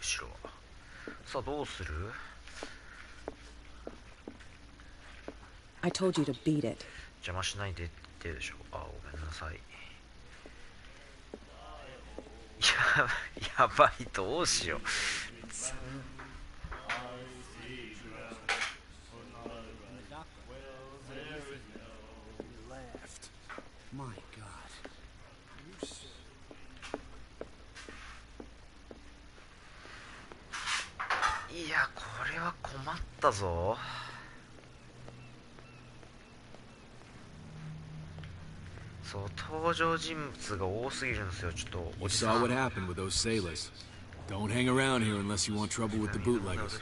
[SPEAKER 1] 後ろは。さあどうする？
[SPEAKER 9] I told you to beat it.
[SPEAKER 1] 邪魔しないでってでしょ。あ、ごめんなさい。やばい、どうしよう。いや、これは困ったぞ。そう、登場人物が多すぎるんですよ。ちょっとおじさん。
[SPEAKER 12] You saw what happened with those sailors. Don't hang around here unless you want trouble with the bootleggers.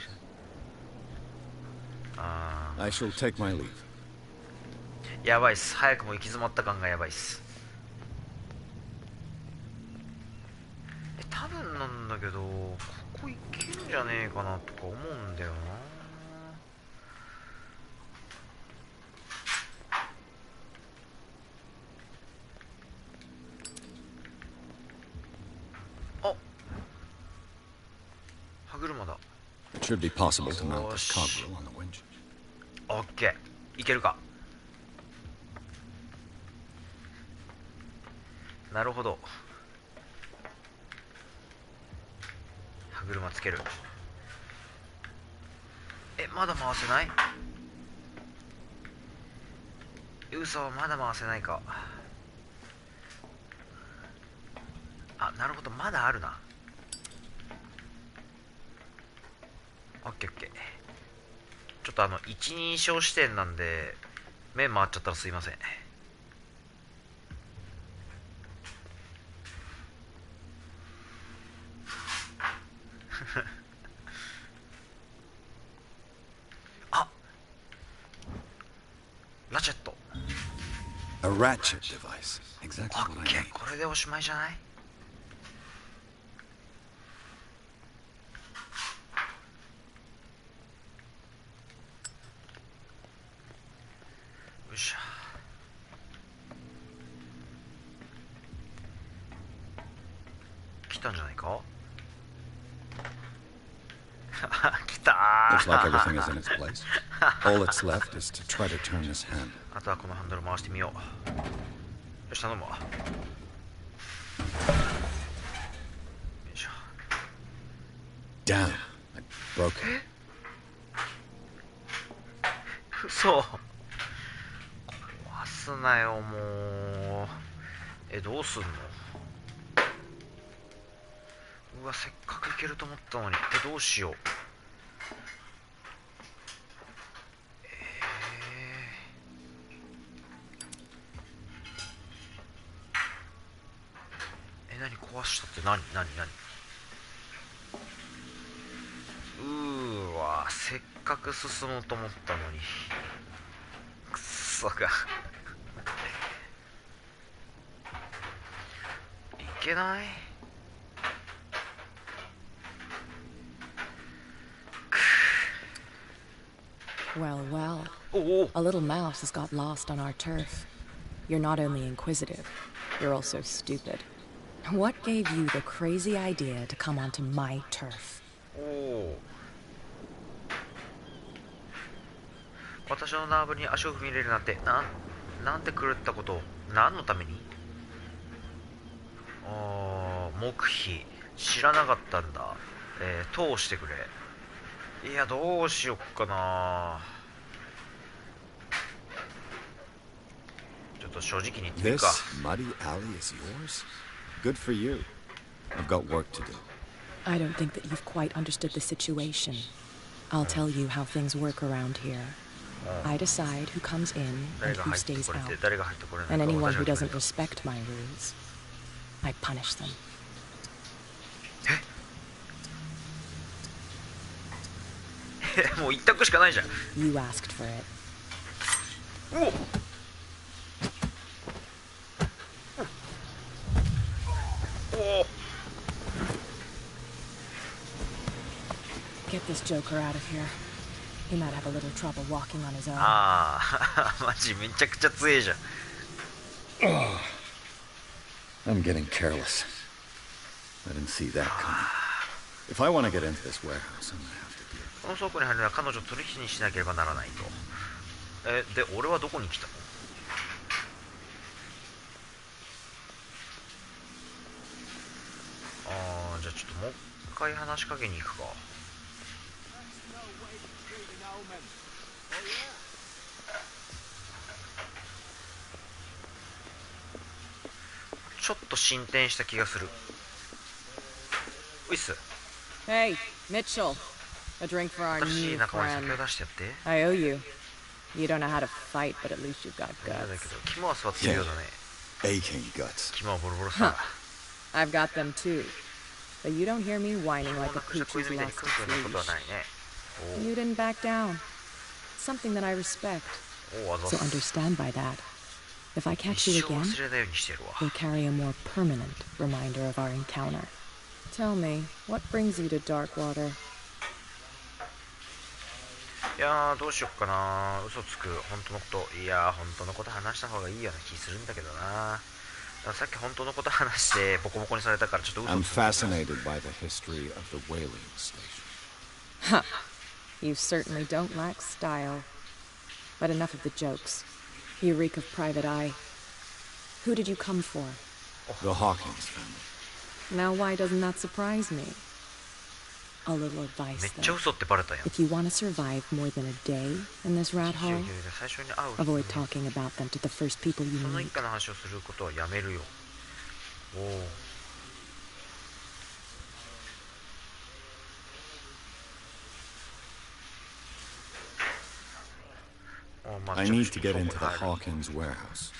[SPEAKER 2] I shall take my leave.
[SPEAKER 1] やばいっす。早くも行き詰まった感がやばいっす。多分なんだけど、ここ行けるんじゃねえかなとか思うんだよな。あ、歯車だ。
[SPEAKER 2] It should be possible to mount this cogwheel on the winch.
[SPEAKER 1] オッケー、いけるか。なるほど。歯車つける。まだ回せない？嘘、まだ回せないか。あ、なるほど、まだあるな。オッケーオッケー。ちょっと一人称視点なんで目回っちゃったらすいません。あ、ラチェット。
[SPEAKER 2] A ratchet device. Exactly what I need.
[SPEAKER 1] これでおしまいじゃない？よいしょ。来たんじゃないか？来たー。
[SPEAKER 2] Looks like everything is in its place. All that's left is to try to turn this handle.
[SPEAKER 1] あとはこのハンドル回してみよう。よし、頼むわ。よいしょ。
[SPEAKER 2] Damn, I broke it.
[SPEAKER 1] 嘘。壊すなよ、もう。どうすんの？うわ、せっかく行けると思ったのに。どうしよう。何壊したって何？うーわ、せっかく進もうと思ったのに。くっそが。いけない？
[SPEAKER 9] Well, well. A little mouse has got lost on our turf. You're not only inquisitive, you're also stupid. What gave you the crazy idea to come onto my turf?
[SPEAKER 1] 私の縄張りに足を踏み入れるなんて、なんて狂ったことを。何のために？黙秘。知らなかったんだ。通してくれ。いや、どうしよっかな。ちょっと正直に言ってみるか。
[SPEAKER 2] This muddy alley is yours? Good for you. I've got work to do.
[SPEAKER 9] I don't think that you've quite understood the situation. I'll tell you how things work around here. I decide who comes in and who stays out. And anyone who doesn't respect my rules, I punish them.
[SPEAKER 1] もう一択しかないじゃん。
[SPEAKER 9] You asked for it.
[SPEAKER 1] お
[SPEAKER 9] Get this joker out of here. He might have a little trouble walking on his own.
[SPEAKER 1] ああ、マジめちゃくちゃ強えじゃん。
[SPEAKER 2] I'm getting careless. I didn't see that coming. If I want to get into this warehouse, I'm gonna have to deal
[SPEAKER 1] この倉庫に入るには彼女を取引にしなければならないと。で、俺はどこに来たの？じゃあちょっともう一回話しかけに行くか。ちょっと進展した気がする。ういっす。
[SPEAKER 9] Hey, Mitchell. A drink for our
[SPEAKER 1] 新し
[SPEAKER 9] new
[SPEAKER 1] い仲間に酒
[SPEAKER 9] friend.
[SPEAKER 1] を出してやって。
[SPEAKER 9] I owe you. You don't know how to fight, but at least you've got
[SPEAKER 1] だけど
[SPEAKER 9] guts.
[SPEAKER 1] 肝は座ってるようだね。
[SPEAKER 2] aching guts.
[SPEAKER 1] 肝はボロボロさ。
[SPEAKER 9] I've got them too. But you don't hear me whining
[SPEAKER 1] 肝を
[SPEAKER 9] like
[SPEAKER 1] な
[SPEAKER 9] a
[SPEAKER 1] くした
[SPEAKER 9] pooch
[SPEAKER 1] 小
[SPEAKER 9] who's
[SPEAKER 1] 泉みたいに
[SPEAKER 9] lost
[SPEAKER 1] クンクンなことは
[SPEAKER 9] its
[SPEAKER 1] ない
[SPEAKER 9] leash.
[SPEAKER 1] ね。
[SPEAKER 9] You didn't back down. Something that I respect.
[SPEAKER 1] おお、あざっ
[SPEAKER 9] So
[SPEAKER 1] す。
[SPEAKER 9] understand by that. If I catch
[SPEAKER 1] 一
[SPEAKER 9] you
[SPEAKER 1] 生
[SPEAKER 9] again,
[SPEAKER 1] 忘れないようにしてやるわ。
[SPEAKER 9] we'll carry a more permanent reminder of our encounter. Tell me, what brings you to Darkwater?
[SPEAKER 1] いやー、どうしよっかな。嘘つく。本当のこと。いやー、本当のこと話した方がいいような気するんだけどな。だからさっき本当のこと話してボコボコにされたからちょっと嘘
[SPEAKER 2] I'm
[SPEAKER 1] つく。
[SPEAKER 2] fascinated by the history of the whaling station.
[SPEAKER 9] Huh. You certainly don't lack style. But enough of the jokes. You reek of private eye. Who did you come for?
[SPEAKER 2] The Hawkins family.
[SPEAKER 9] Now why doesn't that surprise me? A little advice,
[SPEAKER 1] めっちゃ
[SPEAKER 9] though.
[SPEAKER 1] 嘘ってバレたやん。
[SPEAKER 9] If you want to survive more than a day in this rat
[SPEAKER 1] いやい
[SPEAKER 9] hole,
[SPEAKER 1] やいや、最初に会う。
[SPEAKER 9] avoid talking about them to the first people you
[SPEAKER 1] その
[SPEAKER 9] meet.
[SPEAKER 1] 一家の話をすることはやめるよ。おお。まあ
[SPEAKER 2] I
[SPEAKER 1] ちょっ
[SPEAKER 2] need to get
[SPEAKER 1] そこ
[SPEAKER 2] into the
[SPEAKER 1] 入る。
[SPEAKER 2] Hawkins warehouse.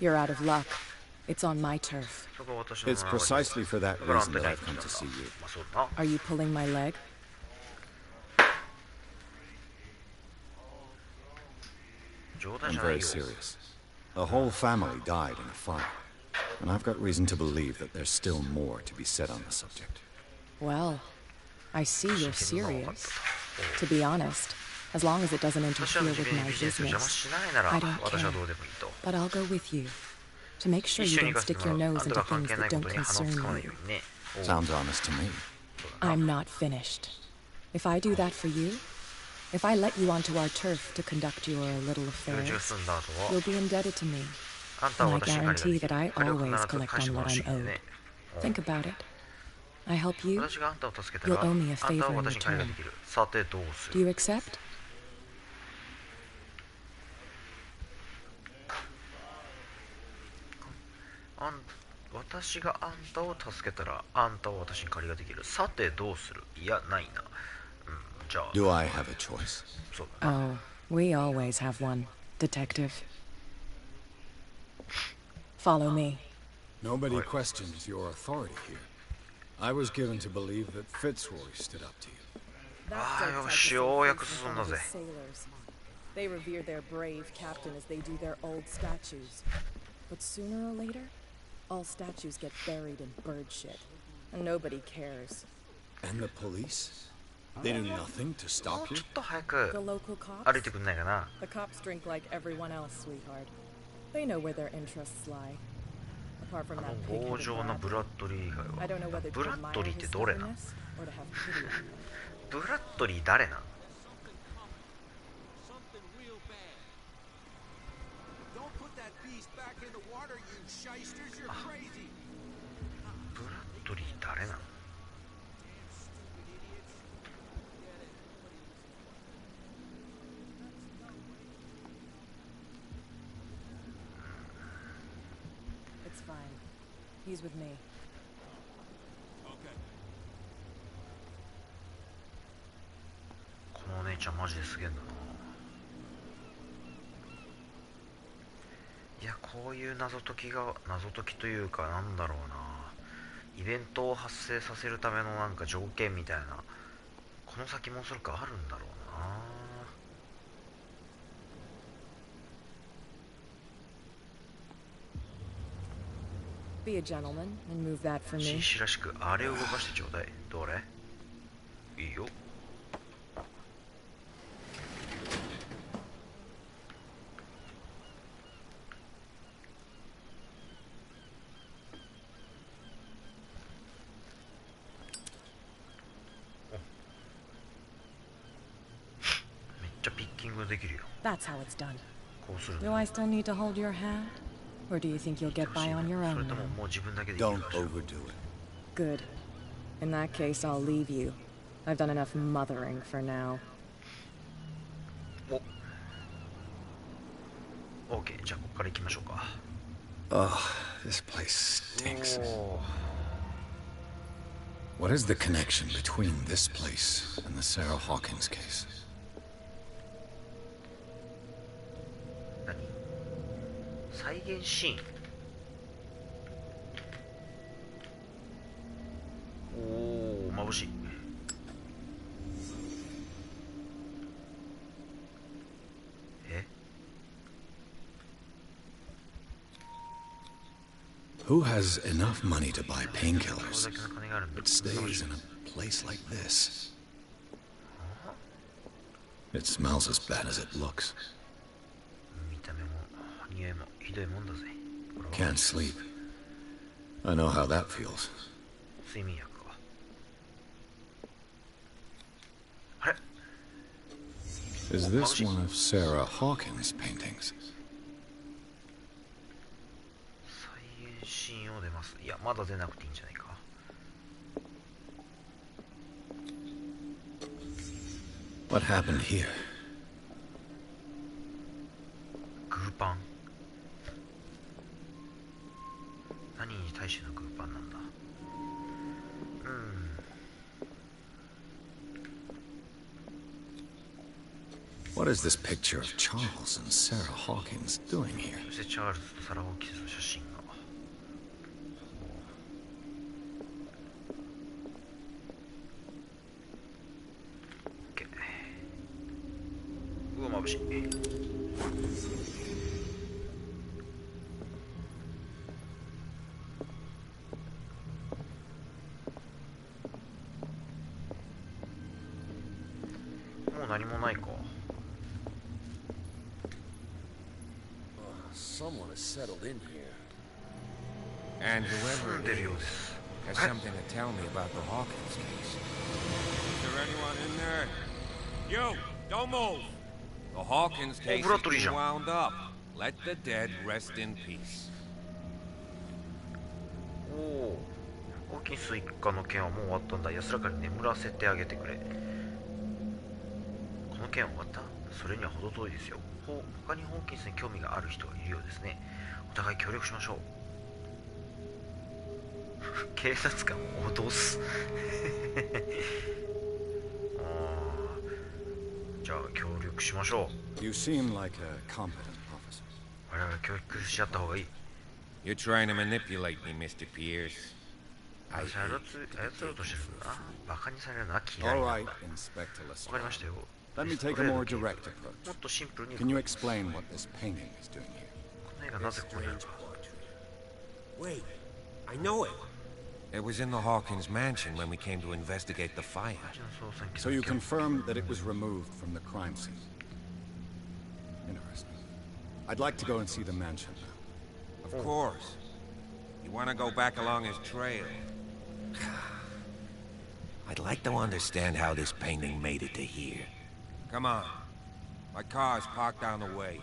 [SPEAKER 9] You're out of luck. It's on my turf.
[SPEAKER 1] そこは私の
[SPEAKER 2] It's
[SPEAKER 1] 名前
[SPEAKER 2] precisely for that
[SPEAKER 1] だからあん
[SPEAKER 2] reason
[SPEAKER 1] た
[SPEAKER 2] that
[SPEAKER 1] に会い
[SPEAKER 2] I've
[SPEAKER 1] に
[SPEAKER 2] come
[SPEAKER 1] 来
[SPEAKER 2] to
[SPEAKER 1] たん
[SPEAKER 2] see
[SPEAKER 1] だ。
[SPEAKER 2] you.
[SPEAKER 1] まあそうだな。
[SPEAKER 9] Are you pulling my leg?
[SPEAKER 2] I'm very serious. A whole family died in a fire, and I've got reason to believe that there's still more to be said on the subject.
[SPEAKER 9] Well, I see you're serious. To be honest, as long as it doesn't
[SPEAKER 1] 私は
[SPEAKER 9] interfere
[SPEAKER 1] 自
[SPEAKER 9] with
[SPEAKER 1] 分に
[SPEAKER 9] my
[SPEAKER 1] ビジネスを邪魔
[SPEAKER 9] business,
[SPEAKER 1] しないなら
[SPEAKER 9] I don't
[SPEAKER 1] 私は
[SPEAKER 9] care.
[SPEAKER 1] どうでもいいと。
[SPEAKER 9] But I'll go with you to make sure
[SPEAKER 1] 一
[SPEAKER 9] you
[SPEAKER 1] 緒に
[SPEAKER 9] don't
[SPEAKER 1] 行かせて
[SPEAKER 9] stick
[SPEAKER 1] も
[SPEAKER 9] your
[SPEAKER 1] らう。あ
[SPEAKER 9] nose
[SPEAKER 1] んた
[SPEAKER 9] into
[SPEAKER 1] が関
[SPEAKER 9] things
[SPEAKER 1] 係ない
[SPEAKER 9] that
[SPEAKER 1] こ
[SPEAKER 9] don't
[SPEAKER 1] とに鼻を
[SPEAKER 9] concern
[SPEAKER 1] つかまない
[SPEAKER 9] you.
[SPEAKER 1] ようにね。おう
[SPEAKER 2] Sounds honest to me.
[SPEAKER 9] I'm not finished. If I do that for you, if I let you onto our turf to conduct your little
[SPEAKER 1] 用事が
[SPEAKER 9] affairs,
[SPEAKER 1] 済んだ後は
[SPEAKER 9] you'll be indebted to me.
[SPEAKER 1] あんたは
[SPEAKER 9] And I
[SPEAKER 1] 私に借りがで
[SPEAKER 9] guarantee
[SPEAKER 1] き
[SPEAKER 9] that
[SPEAKER 1] る。
[SPEAKER 9] I
[SPEAKER 1] 彼を必
[SPEAKER 9] always
[SPEAKER 1] ず
[SPEAKER 9] collect
[SPEAKER 1] 返して
[SPEAKER 9] on
[SPEAKER 1] もら
[SPEAKER 9] what
[SPEAKER 1] うし
[SPEAKER 9] I'm
[SPEAKER 1] ね。
[SPEAKER 9] owed. Think about it. I help you.
[SPEAKER 1] 私があんたを助けたら、
[SPEAKER 9] You'll owe me a
[SPEAKER 1] あんた
[SPEAKER 9] favor
[SPEAKER 1] は
[SPEAKER 9] in
[SPEAKER 1] 私に借りが
[SPEAKER 9] return.
[SPEAKER 1] できる。さてどうす
[SPEAKER 9] Do you
[SPEAKER 1] る？
[SPEAKER 9] accept?
[SPEAKER 1] 私があんたを助けたら、あんたは私に借りができる。さてどうする？いや、ないな。じゃあ。
[SPEAKER 2] Do I have a choice?
[SPEAKER 1] そうだな。
[SPEAKER 9] Oh, we always have one, detective. Follow me.
[SPEAKER 8] Nobody questions your authority here. I was given to believe that Fitzroy stood up to you.
[SPEAKER 1] ああ、よし、ようやく進んだぜ。
[SPEAKER 9] They revere their brave captain as they do their old statues. But sooner or later, all statues get buried in bird shit. And nobody cares.
[SPEAKER 8] And the police? They do nothing to stop
[SPEAKER 1] ち
[SPEAKER 8] you?
[SPEAKER 1] ょっと早く
[SPEAKER 9] The local cops?
[SPEAKER 1] 歩いてくんないかな。
[SPEAKER 9] The cops drink like everyone else, sweetheart. They know where their interests lie. Apart from
[SPEAKER 1] あ
[SPEAKER 9] that
[SPEAKER 1] の強
[SPEAKER 9] pig-headed
[SPEAKER 1] 情な
[SPEAKER 9] brat,
[SPEAKER 1] ブラッドリー以外
[SPEAKER 9] I
[SPEAKER 1] は。
[SPEAKER 9] don't know whether to
[SPEAKER 1] ブラッ
[SPEAKER 9] admire
[SPEAKER 1] ドリーって
[SPEAKER 9] his
[SPEAKER 1] どれな？
[SPEAKER 9] stubbornness or to have pity on him.
[SPEAKER 1] ブラッドリー誰な？
[SPEAKER 6] Something real bad. Don't put that beast back in the water, you shysters. You're crazy.
[SPEAKER 1] ブラッドリー誰なの？
[SPEAKER 9] It's fine. He's with me.
[SPEAKER 6] Okay.
[SPEAKER 1] このお姉ちゃんマジですげえんだな。いや、こういう謎解きというか、なんだろうな、イベントを発生させるためのなんか条件みたいな、この先もそれかあるんだろうな。
[SPEAKER 9] Be a gentleman and move that for
[SPEAKER 1] 紳
[SPEAKER 9] me.
[SPEAKER 1] 士らしくあれを動かしてちょうだい。どれ？いいよ。
[SPEAKER 9] That's how it's done.
[SPEAKER 1] こうする
[SPEAKER 9] Do I still need to hold your hand? Or do you think you'll get by on your
[SPEAKER 1] それ
[SPEAKER 9] own
[SPEAKER 1] とも
[SPEAKER 9] now?
[SPEAKER 1] もう自分だけでできる
[SPEAKER 2] Don't
[SPEAKER 1] かしら
[SPEAKER 2] overdo it.
[SPEAKER 9] Good. In that case, I'll leave you. I've done enough mothering for now.
[SPEAKER 1] オーケー、じゃあここから行きましょうか。
[SPEAKER 2] Oh, this place stinks.
[SPEAKER 1] おー
[SPEAKER 2] What is the connection between this place and the Sarah Hawkins case?
[SPEAKER 1] 何再現シーン。おお、眩しい。え
[SPEAKER 2] Who has enough money to buy
[SPEAKER 1] これ
[SPEAKER 2] painkillers
[SPEAKER 1] だけの金があるんだ。
[SPEAKER 2] but stays in a place like this? It smells as bad as it looks.
[SPEAKER 1] 見た目も匂いもひどいもんだぜ。これは
[SPEAKER 2] Can't sleep. I know how that feels.
[SPEAKER 1] 睡眠薬か。あれ
[SPEAKER 2] Is this one of Sarah Hawkins' paintings?
[SPEAKER 1] 再現シーンを出ます。いや、まだ出なくていいんじゃないか。
[SPEAKER 2] What happened here?
[SPEAKER 1] グーパン。何に対してのグーパンなんだ。
[SPEAKER 2] What is this picture of Charles and Sarah Hawkins doing here?
[SPEAKER 1] そしてチャールズとサラ・ホーキンスの写真が。OK。うわ、眩しい。もう何もないか。
[SPEAKER 13] Someone has settled in here.
[SPEAKER 11] And whoever it
[SPEAKER 1] 出るよう
[SPEAKER 11] is
[SPEAKER 1] です。
[SPEAKER 11] has something to tell me about the Hawkins case. Is there anyone in there? You! Don't move! The Hawkins case has been wound up. Let the dead rest in peace.
[SPEAKER 1] おお、ホーキンス一家の件はもう終わったんだ。安らかに眠らせてあげてくれ。この件は終わった？それには程遠いですよ。他にホーキンスに興味がある人がいるようですね。お互い協力しましょう。警察官を脅す。じゃあ協力しましょう。
[SPEAKER 2] You seem like a competent officer.
[SPEAKER 1] 我々教育し合った方がいい。
[SPEAKER 11] You're trying to manipulate me, Mr. Pierce.
[SPEAKER 1] 操ろうとしてるんだな。バカにされるのは嫌い
[SPEAKER 2] All
[SPEAKER 1] なん
[SPEAKER 2] right,
[SPEAKER 1] だ。
[SPEAKER 2] Inspector
[SPEAKER 1] わ
[SPEAKER 2] Lestrade.
[SPEAKER 1] かりましたよ。
[SPEAKER 2] Let me take a more direct approach.
[SPEAKER 1] もっとシンプルに。
[SPEAKER 2] Can you explain what this painting is doing here?
[SPEAKER 1] この絵がなぜここにあるか。
[SPEAKER 11] Wait, I know it. It was in the Hawkins mansion when we came to investigate the fire.
[SPEAKER 2] So you confirmed that it was removed from the crime scene. Interesting. I'd like to go and see the mansion now.
[SPEAKER 11] Of course. You want to go back along his trail? I'd like to understand how this painting made it to here. Come on. My car's parked down the way.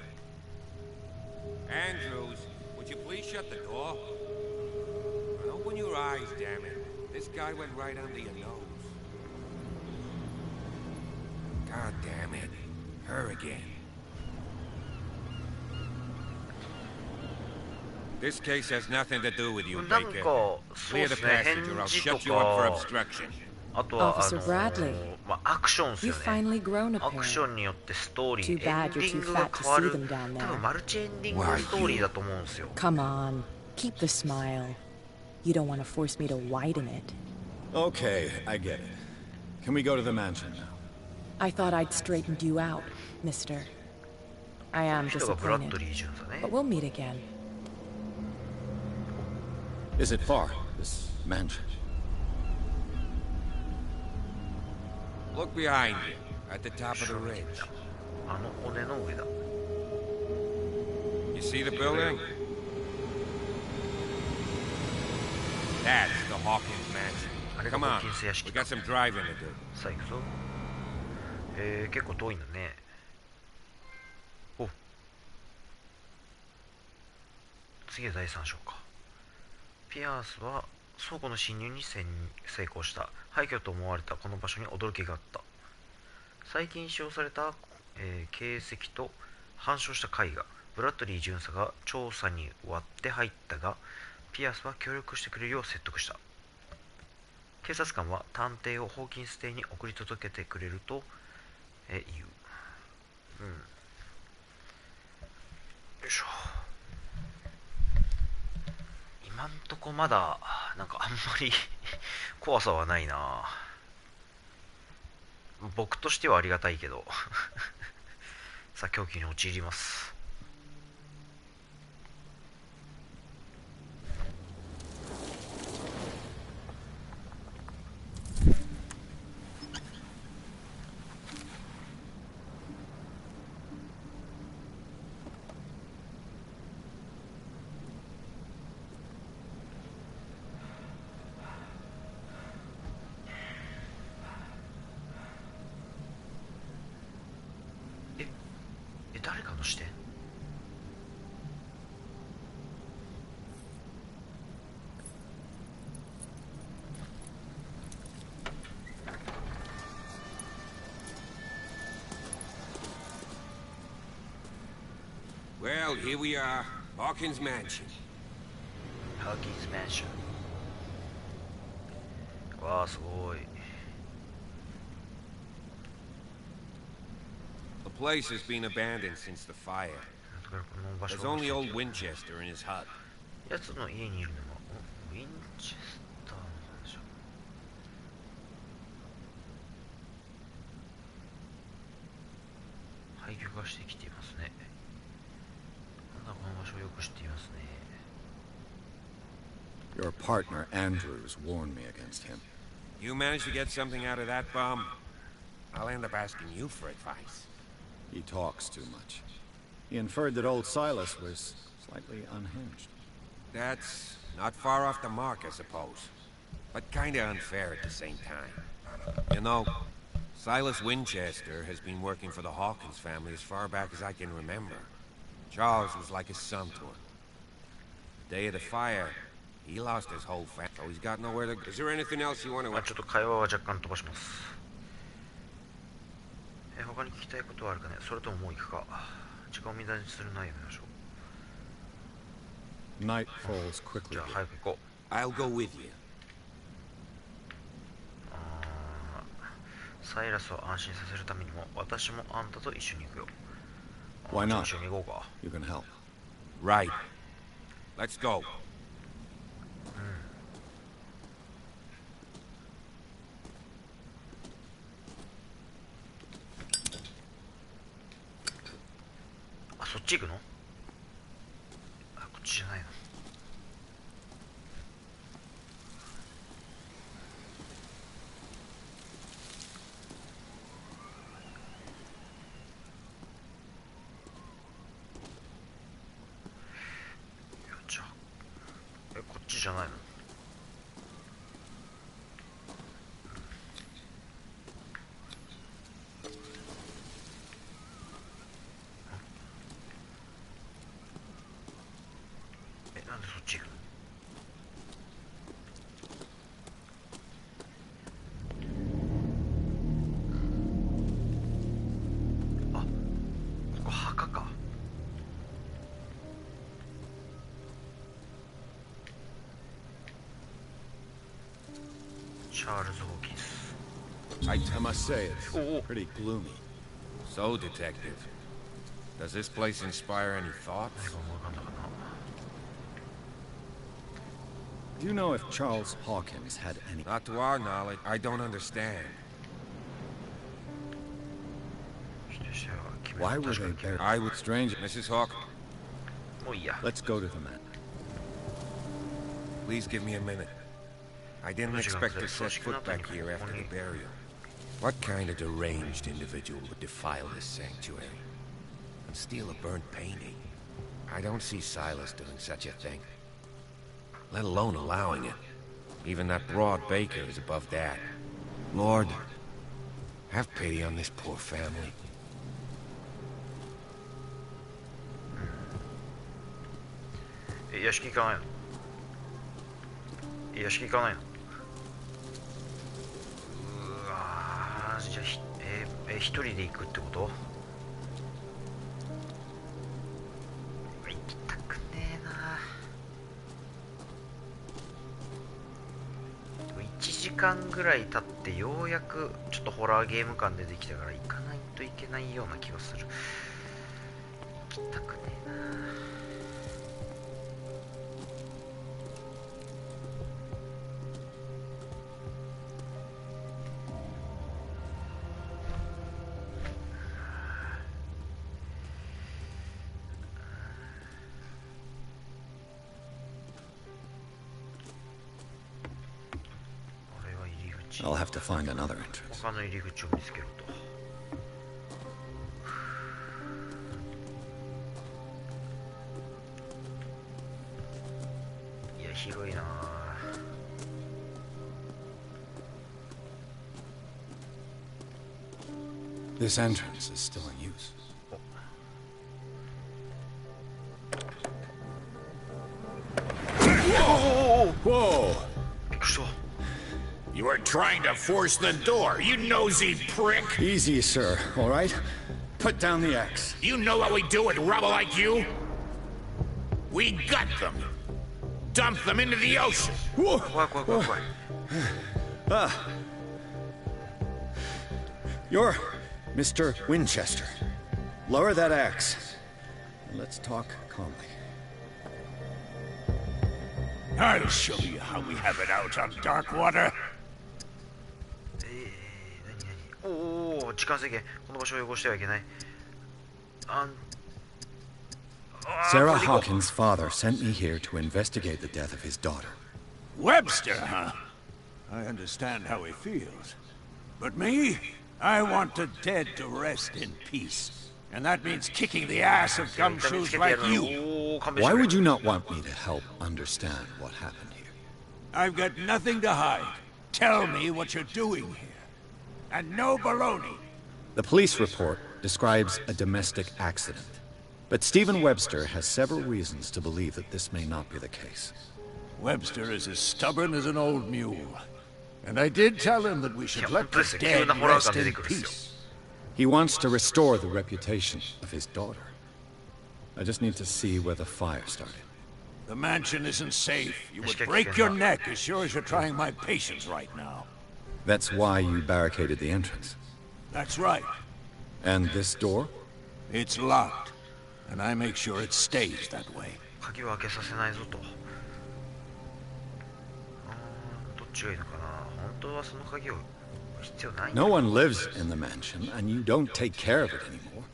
[SPEAKER 11] Andrews, would you please shut the door? And open your eyes, damn it. This guy went right under your nose. God damn it. Her again. This case has nothing to do with you, Baker. Clear the passage or I'll shut you up for obstruction.
[SPEAKER 1] あとは
[SPEAKER 9] Officer Bradley.
[SPEAKER 1] アクションですよ
[SPEAKER 9] You've
[SPEAKER 1] ね。
[SPEAKER 9] finally grown a
[SPEAKER 1] アクショ
[SPEAKER 9] pair.
[SPEAKER 1] ンによってストーリ
[SPEAKER 9] Too
[SPEAKER 1] ー、エン
[SPEAKER 9] bad
[SPEAKER 1] デ
[SPEAKER 9] you're
[SPEAKER 1] ィ
[SPEAKER 9] too
[SPEAKER 1] ングが
[SPEAKER 9] fat
[SPEAKER 1] 変わ
[SPEAKER 9] to see
[SPEAKER 1] る。
[SPEAKER 9] them down
[SPEAKER 1] 多
[SPEAKER 9] there.
[SPEAKER 1] 分マルチエンディングストーリーだと思うんですよ。
[SPEAKER 9] Come on, keep the smile. You don't want to force me to widen it.
[SPEAKER 2] Okay, I get it. Can we go to the mansion now?
[SPEAKER 9] I thought I'd straightened you out, mister. I am
[SPEAKER 1] 人がブラッド
[SPEAKER 9] disappointed,
[SPEAKER 1] リー・ジュンさね。
[SPEAKER 9] but we'll meet again.
[SPEAKER 2] Is it far, this mansion?
[SPEAKER 11] Look behind you, at the top of the ridge.
[SPEAKER 1] あの尾根の上だ。
[SPEAKER 11] You see the building? That's the Hawkins mansion. Come on, we got some driving to do.
[SPEAKER 1] さあ行くぞ。結構遠いんだね。次は第3章か。ピアースは倉庫の侵入に成功した。廃墟と思われたこの場所に驚きがあった。最近使用された、形跡と反証した絵画、ブラッドリー巡査が調査に割って入ったが、ピアースは協力してくれるよう説得した。警察官は探偵をホーキンス邸に送り届けてくれると、言う。よいしょ。今んとこまだなんかあんまり怖さはないな。僕としてはありがたいけどさあ、狂気に陥ります。誰かの視点？Well,
[SPEAKER 11] here we are. Hawkins Mansion.
[SPEAKER 1] Hawkins Mansion. わあ、すごい。
[SPEAKER 11] The place has been abandoned since the fire. There's only old Winchester in his hut.
[SPEAKER 1] やつの家にいるのはウィンチェスターなんでしょう。廃墟化してきていますね。なんだこの場所をよく知っていますね。
[SPEAKER 2] Your partner Andrews warned me against him.
[SPEAKER 11] You managed to get something out of that bum? I'll end up asking you for advice.
[SPEAKER 2] He talks too much. He inferred that old Silas was slightly unhinged.
[SPEAKER 11] That's not far off the mark, I suppose. But kinda unfair at the same time. You know, Silas Winchester has been working for the Hawkins family as far back as I can remember. Charles was like a son to him. The day of the fire, he lost his whole family, so he's got nowhere to go. Is there anything else you want to...
[SPEAKER 1] ちょっと会話は若干飛ばします。他に聞きたいことはあるかね。それとももう行くか。時間を無駄にするのはやめましょ
[SPEAKER 2] う。Night falls quickly.
[SPEAKER 1] じゃあ早く行こう。
[SPEAKER 11] I'll go with you.
[SPEAKER 1] サイラスを安心させるためにも私もあんたと一緒に行くよ。
[SPEAKER 2] Why not?
[SPEAKER 1] 一緒に行こうか。
[SPEAKER 2] You can help.
[SPEAKER 11] Right. Let's go. そっち行くの？あ、こっちじゃないの。じゃあ、こっちじゃないの？なんでそっち行くの？あ、ここ墓か。チャールズ・ホーキンス。
[SPEAKER 2] I must say it's pretty gloomy.
[SPEAKER 11] So, detective, does this place inspire any thoughts?
[SPEAKER 2] Do you know if Charles Hawkins had any...
[SPEAKER 11] Not to our knowledge. I don't understand.
[SPEAKER 2] Why were they buried?
[SPEAKER 11] I would... Strange. Mrs. Hawk.
[SPEAKER 2] Let's go to the man.
[SPEAKER 11] Please give me a minute. I didn't expect to set foot back here after the burial. What kind of deranged individual would defile this sanctuary and steal a burnt painting? I don't see Silas doing such a thing. Let alone allowing it. Even that broad baker is above that. Lord, have pity on this poor family.
[SPEAKER 1] い屋敷行かないの？屋敷行かないの？うわー、じゃあ一人で行くってこと？行きたくねえな。1時間ぐらい経ってようやくちょっとホラーゲーム感出てきたから行かないといけないような気がする。行きたくねえな。
[SPEAKER 2] I'll have to find another entrance.
[SPEAKER 1] 他の入り口を見つけろと。いや、広いな。
[SPEAKER 2] This entrance is still in use.
[SPEAKER 1] Whoa!
[SPEAKER 2] Whoa!
[SPEAKER 5] You were trying to force the door, you nosy prick!
[SPEAKER 2] Easy, sir, all right? Put down the axe.
[SPEAKER 5] You know what we do with rubble like you? We gut them. Dump them into the ocean.
[SPEAKER 2] Whoa!
[SPEAKER 1] What?
[SPEAKER 2] You're Mr. Winchester. Lower that axe. Let's talk calmly.
[SPEAKER 5] I'll show you how we have it out on dark water.
[SPEAKER 1] おお、時間制限。この場所を汚してはいけない。
[SPEAKER 2] Sarah Hawkins' father sent me here to investigate the death of his daughter.
[SPEAKER 10] Webster, huh? I understand how he feels. But me? I want the dead to rest in peace. And that means kicking the ass of gumshoes like you.
[SPEAKER 2] Why would you not want me to help understand what happened here?
[SPEAKER 10] I've got nothing to hide. Tell me what you're doing here. And no baloney.
[SPEAKER 2] The police report describes a domestic accident. But Stephen Webster has several reasons to believe that this may not be the case.
[SPEAKER 10] Webster is as stubborn as an old mule. And I did tell him that we should let the dead rest in peace.
[SPEAKER 2] He wants to restore the reputation of his daughter. I just need to see where the fire started.
[SPEAKER 10] The mansion isn't safe. You would break your neck as sure as you're trying my patience right now.
[SPEAKER 2] That's why you barricaded the entrance.
[SPEAKER 10] That's right.
[SPEAKER 2] And this door?
[SPEAKER 10] It's locked. And I make sure it stays that way.
[SPEAKER 1] 鍵を開けさせないぞと。どっちがいいのかな。本当はその鍵を必要ない。
[SPEAKER 2] No one lives in the mansion, and you don't take care of it anymore.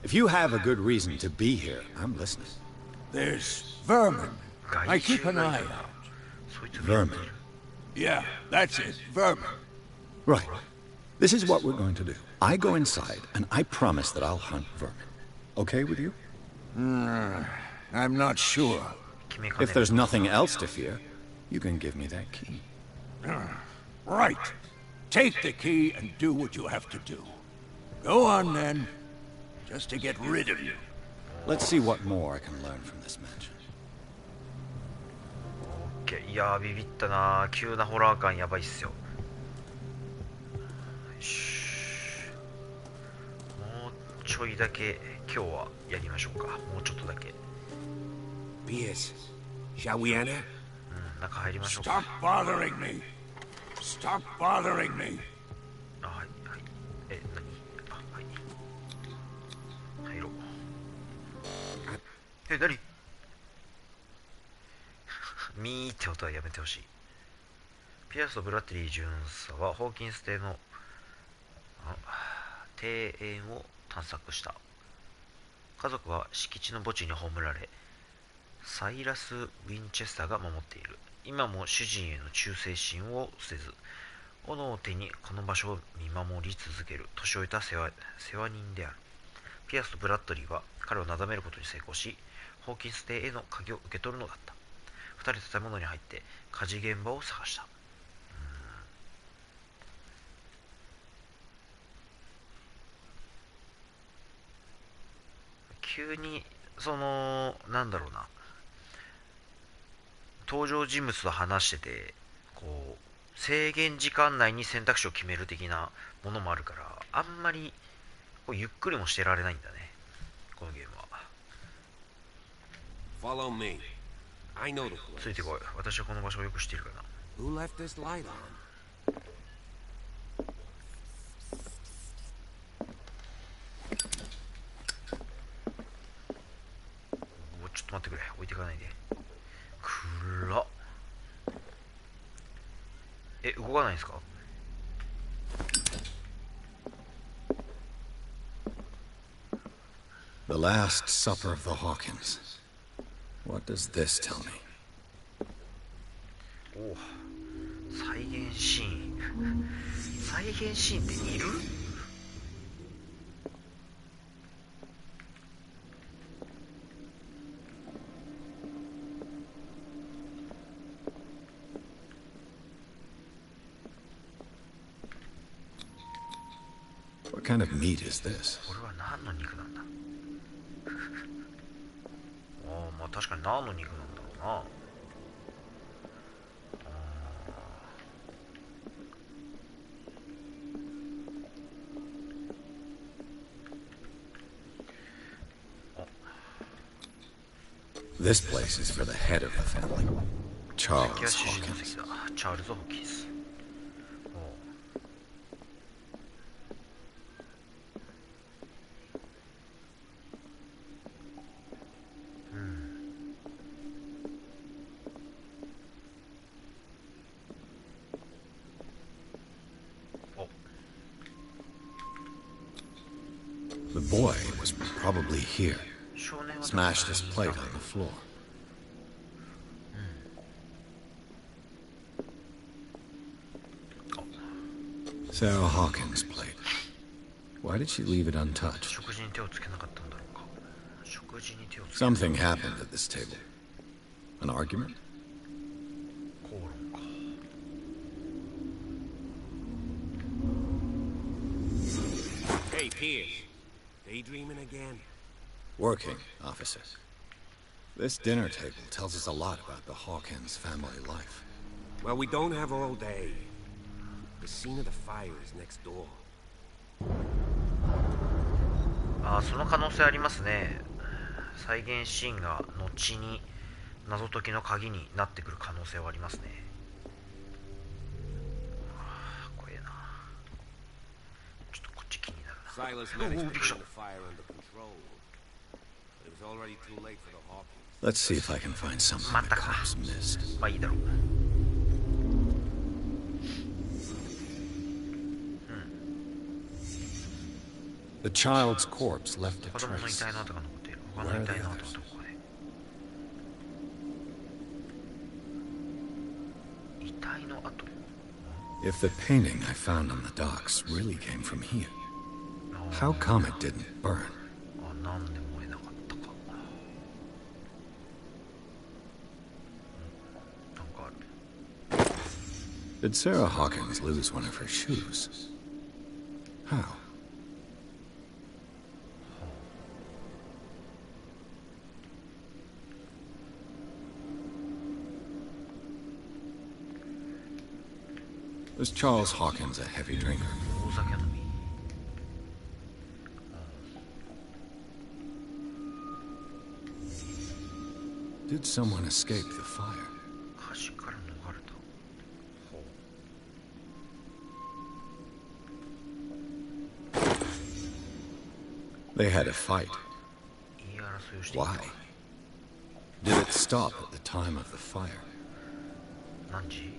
[SPEAKER 2] If you have a good reason to be here, I'm listening.
[SPEAKER 10] There's vermin. I keep an eye out.
[SPEAKER 2] Vermin?
[SPEAKER 10] Yeah, that's it. Vermin.
[SPEAKER 2] Right. This is what we're going to do. I go inside, and I promise that I'll hunt vermin. Okay with you?
[SPEAKER 10] I'm not sure.
[SPEAKER 2] If there's nothing else to fear, you can give me that key.
[SPEAKER 10] Right. Take the key and do what you have to do. Go on, then. Just to get rid of you.
[SPEAKER 2] Let's see what more I can learn from this mansion.
[SPEAKER 1] OK。いやー、ビビったなー。急なホラー感やばいっすよ。もうちょいだけ今日はやりましょうか。もうちょっとだけ。
[SPEAKER 11] Pierce, shall we enter?
[SPEAKER 1] 中入りましょうか。
[SPEAKER 10] Stop bothering me. Stop bothering me.
[SPEAKER 1] あ、はいはい。何？あ、はい。入ろう。何？ミーって音はやめてほしい。ピアスとブラッドリー巡査はホーキンス邸の庭園を探索した。家族は敷地の墓地に葬られ、サイラス・ウィンチェスターが守っている。今も主人への忠誠心を捨てず、斧を手にこの場所を見守り続ける年老いた世話人である。ピアスとブラッドリーは彼をなだめることに成功し、ホーキンス邸への鍵を受け取るのだった。二人建物に入って火事現場を探した。急になんだろうな、登場人物と話してて、こう制限時間内に選択肢を決める的なものもあるから、あんまりこうゆっくりもしてられないんだね、このゲームは。
[SPEAKER 11] Follow me. I know the place.
[SPEAKER 1] ついてこい。私はこの場所をよく知っているからな。
[SPEAKER 11] Who left this light on?
[SPEAKER 1] ちょっと待ってくれ、置いていかないで。暗っ。動かないんですか？
[SPEAKER 2] The Last Supper of the Hawkins. What does this tell me?
[SPEAKER 1] おお、再現シーン。再現シーンっている
[SPEAKER 2] ？What kind of meat is this?
[SPEAKER 1] これは何の肉なんだ？まあ確かに何の肉なんだろうな。
[SPEAKER 2] This place is for the head of the family, Charles Hawkins.
[SPEAKER 1] チャールズ・ホーキンス。
[SPEAKER 2] The boy was probably here. Smashed his plate on the floor. Sarah Hawkins' plate. Why did she leave it untouched? Something happened at this table. An argument?
[SPEAKER 11] Hey, Pierce. Daydreaming again?
[SPEAKER 2] Working, officer. This dinner table tells us a lot about the Hawkins family life.
[SPEAKER 11] Well, we don't have all day. The scene of the fire is next door.
[SPEAKER 1] その可能性ありますね。再現シーンが後に謎解きの鍵になってくる可能性はありますね。怖えな。ちょっとこっち気になるな。
[SPEAKER 2] Let's see if I can find something the cops missed.
[SPEAKER 1] まあいいだろう。
[SPEAKER 2] The child's corpse left a
[SPEAKER 1] 子供の遺
[SPEAKER 2] trace.
[SPEAKER 1] 体の跡が残っている。他の遺体の跡はどこで？遺体の跡？
[SPEAKER 2] If the painting I found on the docks really came from here, how come it didn't burn?
[SPEAKER 1] なんで燃えなかったか。なんかある。
[SPEAKER 2] Did Sarah Hawkins lose one of her shoes? How? Was Charles Hawkins a heavy drinker?
[SPEAKER 1] 大酒飲み。
[SPEAKER 2] Did someone escape the fire?
[SPEAKER 1] 火事から逃れた。
[SPEAKER 2] They had a fight.
[SPEAKER 1] 言い争いをしていた。
[SPEAKER 2] Why? Did it stop at the time of the fire?
[SPEAKER 1] 何時？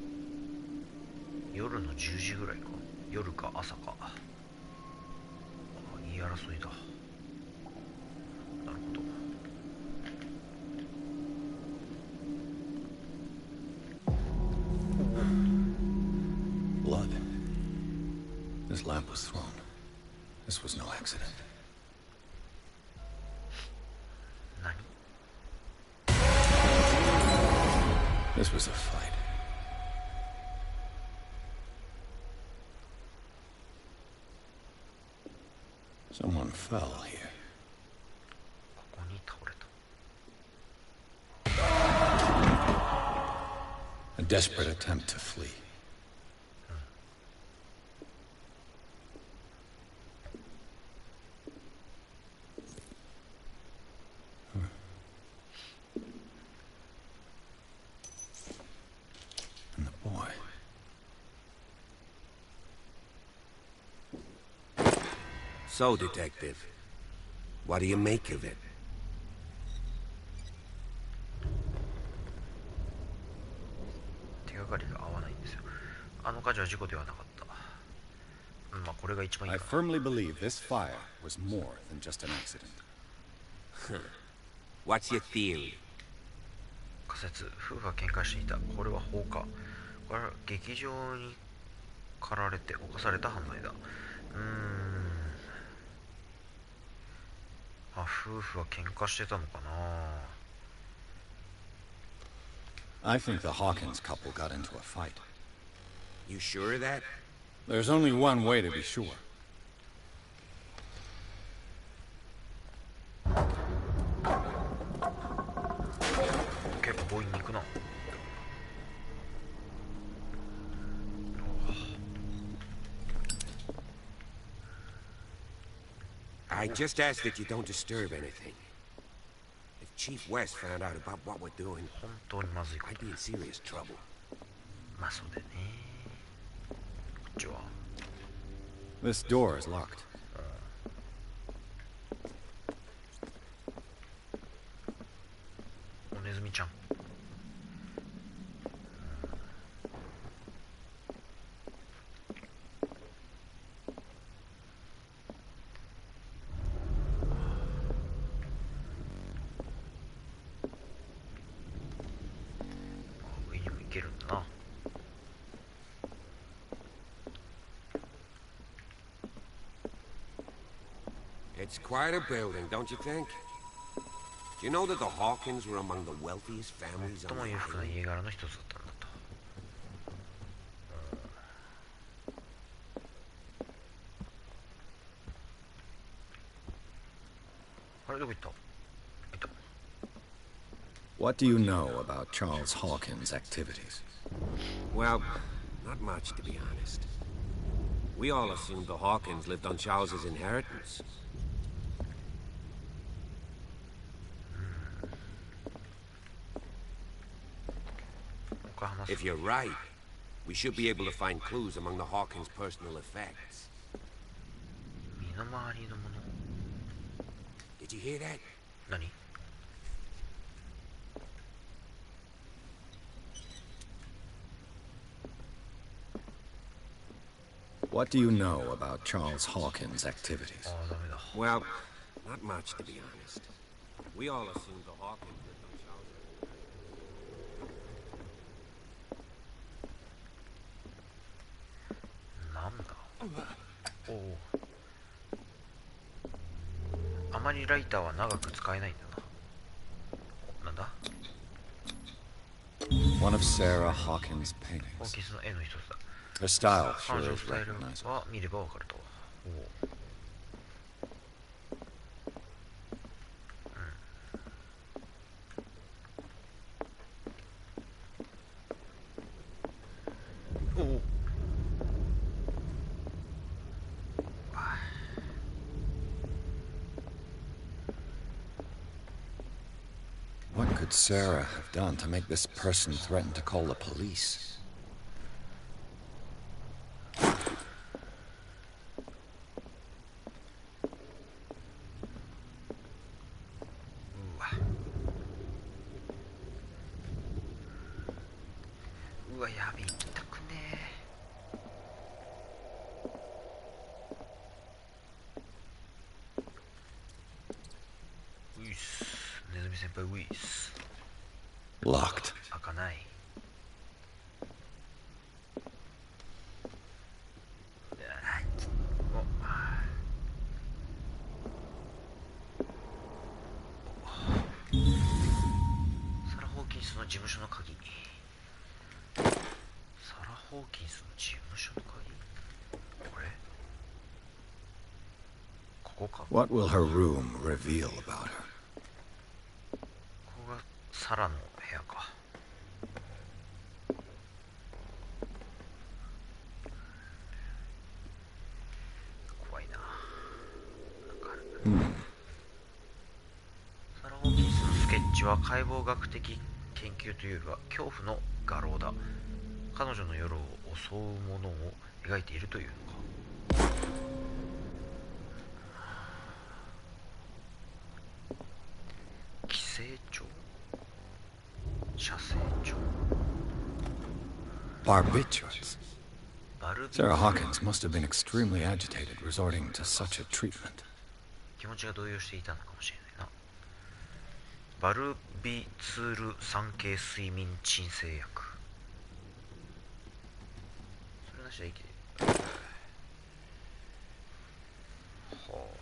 [SPEAKER 1] 夜の10時ぐらいか。夜か朝か。言い争いだ。なるほど。
[SPEAKER 2] Blood. This lamp was thrown. This was no accident.
[SPEAKER 1] 何？
[SPEAKER 2] This was a fight. Someone fell here.
[SPEAKER 1] ここに倒れた。
[SPEAKER 2] A desperate attempt to flee. And the boy.
[SPEAKER 14] So, Detective, what do you make of it?
[SPEAKER 1] 手がかりが合わないんですよ。あの火事は事故ではなかった。まあこれが一番いいかな。
[SPEAKER 2] I firmly believe this fire was more than just an accident.
[SPEAKER 14] What's your theory?
[SPEAKER 1] 仮説、夫婦が喧嘩していた。これは放火。これは劇場に駆られて犯された犯罪だ。夫婦は喧嘩してたのかな。
[SPEAKER 2] I think the Hawkins couple got into a fight.
[SPEAKER 14] You sure of that?
[SPEAKER 2] There's only one way to be sure.
[SPEAKER 14] I just ask that you don't disturb anything. If Chief West found out about what we're doing, I'd be in serious trouble.
[SPEAKER 1] まあそうだよね。こっちは。
[SPEAKER 2] This door is locked.
[SPEAKER 1] おネズミちゃん。上にも行けるんだな。
[SPEAKER 14] It's quite a building, don't you think? Do you know that the Hawkins were among the wealthiest families on the island?
[SPEAKER 1] あれどこ行った？
[SPEAKER 2] What do you know about Charles Hawkins' activities?
[SPEAKER 14] Well, not much, to be honest. We all assumed the Hawkins lived on Charles's inheritance. If you're right, we should be able to find clues among the Hawkins' personal effects. Did you hear that?
[SPEAKER 1] 何?
[SPEAKER 2] What do you know about Charles Hawkins' activities?
[SPEAKER 14] Well, not much, to be honest. We all assumed the Hawkins lived on Charles's.
[SPEAKER 1] なんだ? おお。あまりライターは長く使えないんだな。なんだ?
[SPEAKER 2] One of Sarah Hawkins' paintings.
[SPEAKER 1] ホーキンスの絵の一つだ。
[SPEAKER 2] Her style
[SPEAKER 1] 彼
[SPEAKER 2] sure
[SPEAKER 1] 女の
[SPEAKER 2] is
[SPEAKER 1] スタイル
[SPEAKER 2] recognizable.
[SPEAKER 1] は見ればわかると。おお。
[SPEAKER 2] What could Sarah have done to make this person threaten to call the police? Locked.
[SPEAKER 1] 開かない。サラ・ホーキンスの事務所の鍵。サラ・ホーキンスの事務所の鍵。これ？ここか？
[SPEAKER 2] What will her room reveal about her?
[SPEAKER 1] ここがサラの部屋か。は解剖学的研究というよりは恐怖の画廊だ。彼女の夜を襲うものを描いているというのか。寄生虫、射精虫。
[SPEAKER 2] Barbiturates. Sarah Hawkins must have been extremely agitated resorting to such a treatment.
[SPEAKER 1] 気持ちが動揺していたのかもしれないな。バルビツール酸系睡眠鎮静薬。それなしでいける。はあ。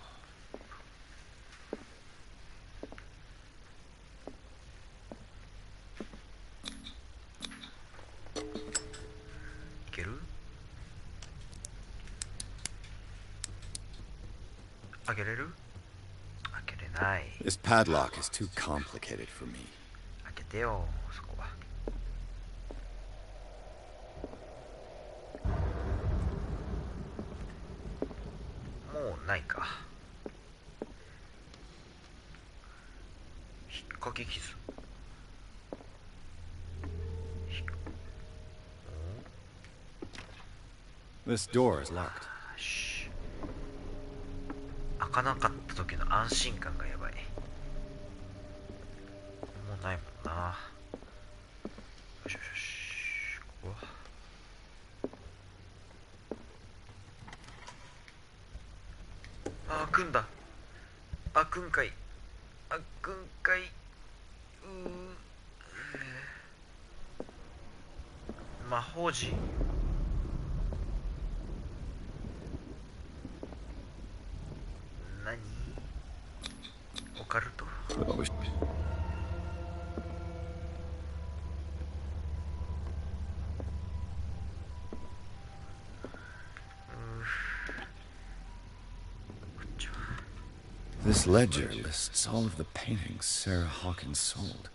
[SPEAKER 1] いける？開けれる？開けれない。
[SPEAKER 2] This padlock is too complicated for me.
[SPEAKER 1] 開けてよ、そこは。もうないか。引っ掛け傷。
[SPEAKER 2] This door is locked.
[SPEAKER 1] 開かなかった時の安心感がやばい。もうないもんな。よしよしよし。ここは開くんだ。開くんかい。開くんかい。魔法陣。何？オカルト？も
[SPEAKER 2] This ledger lists all of the paintings Sarah Hawkins sold.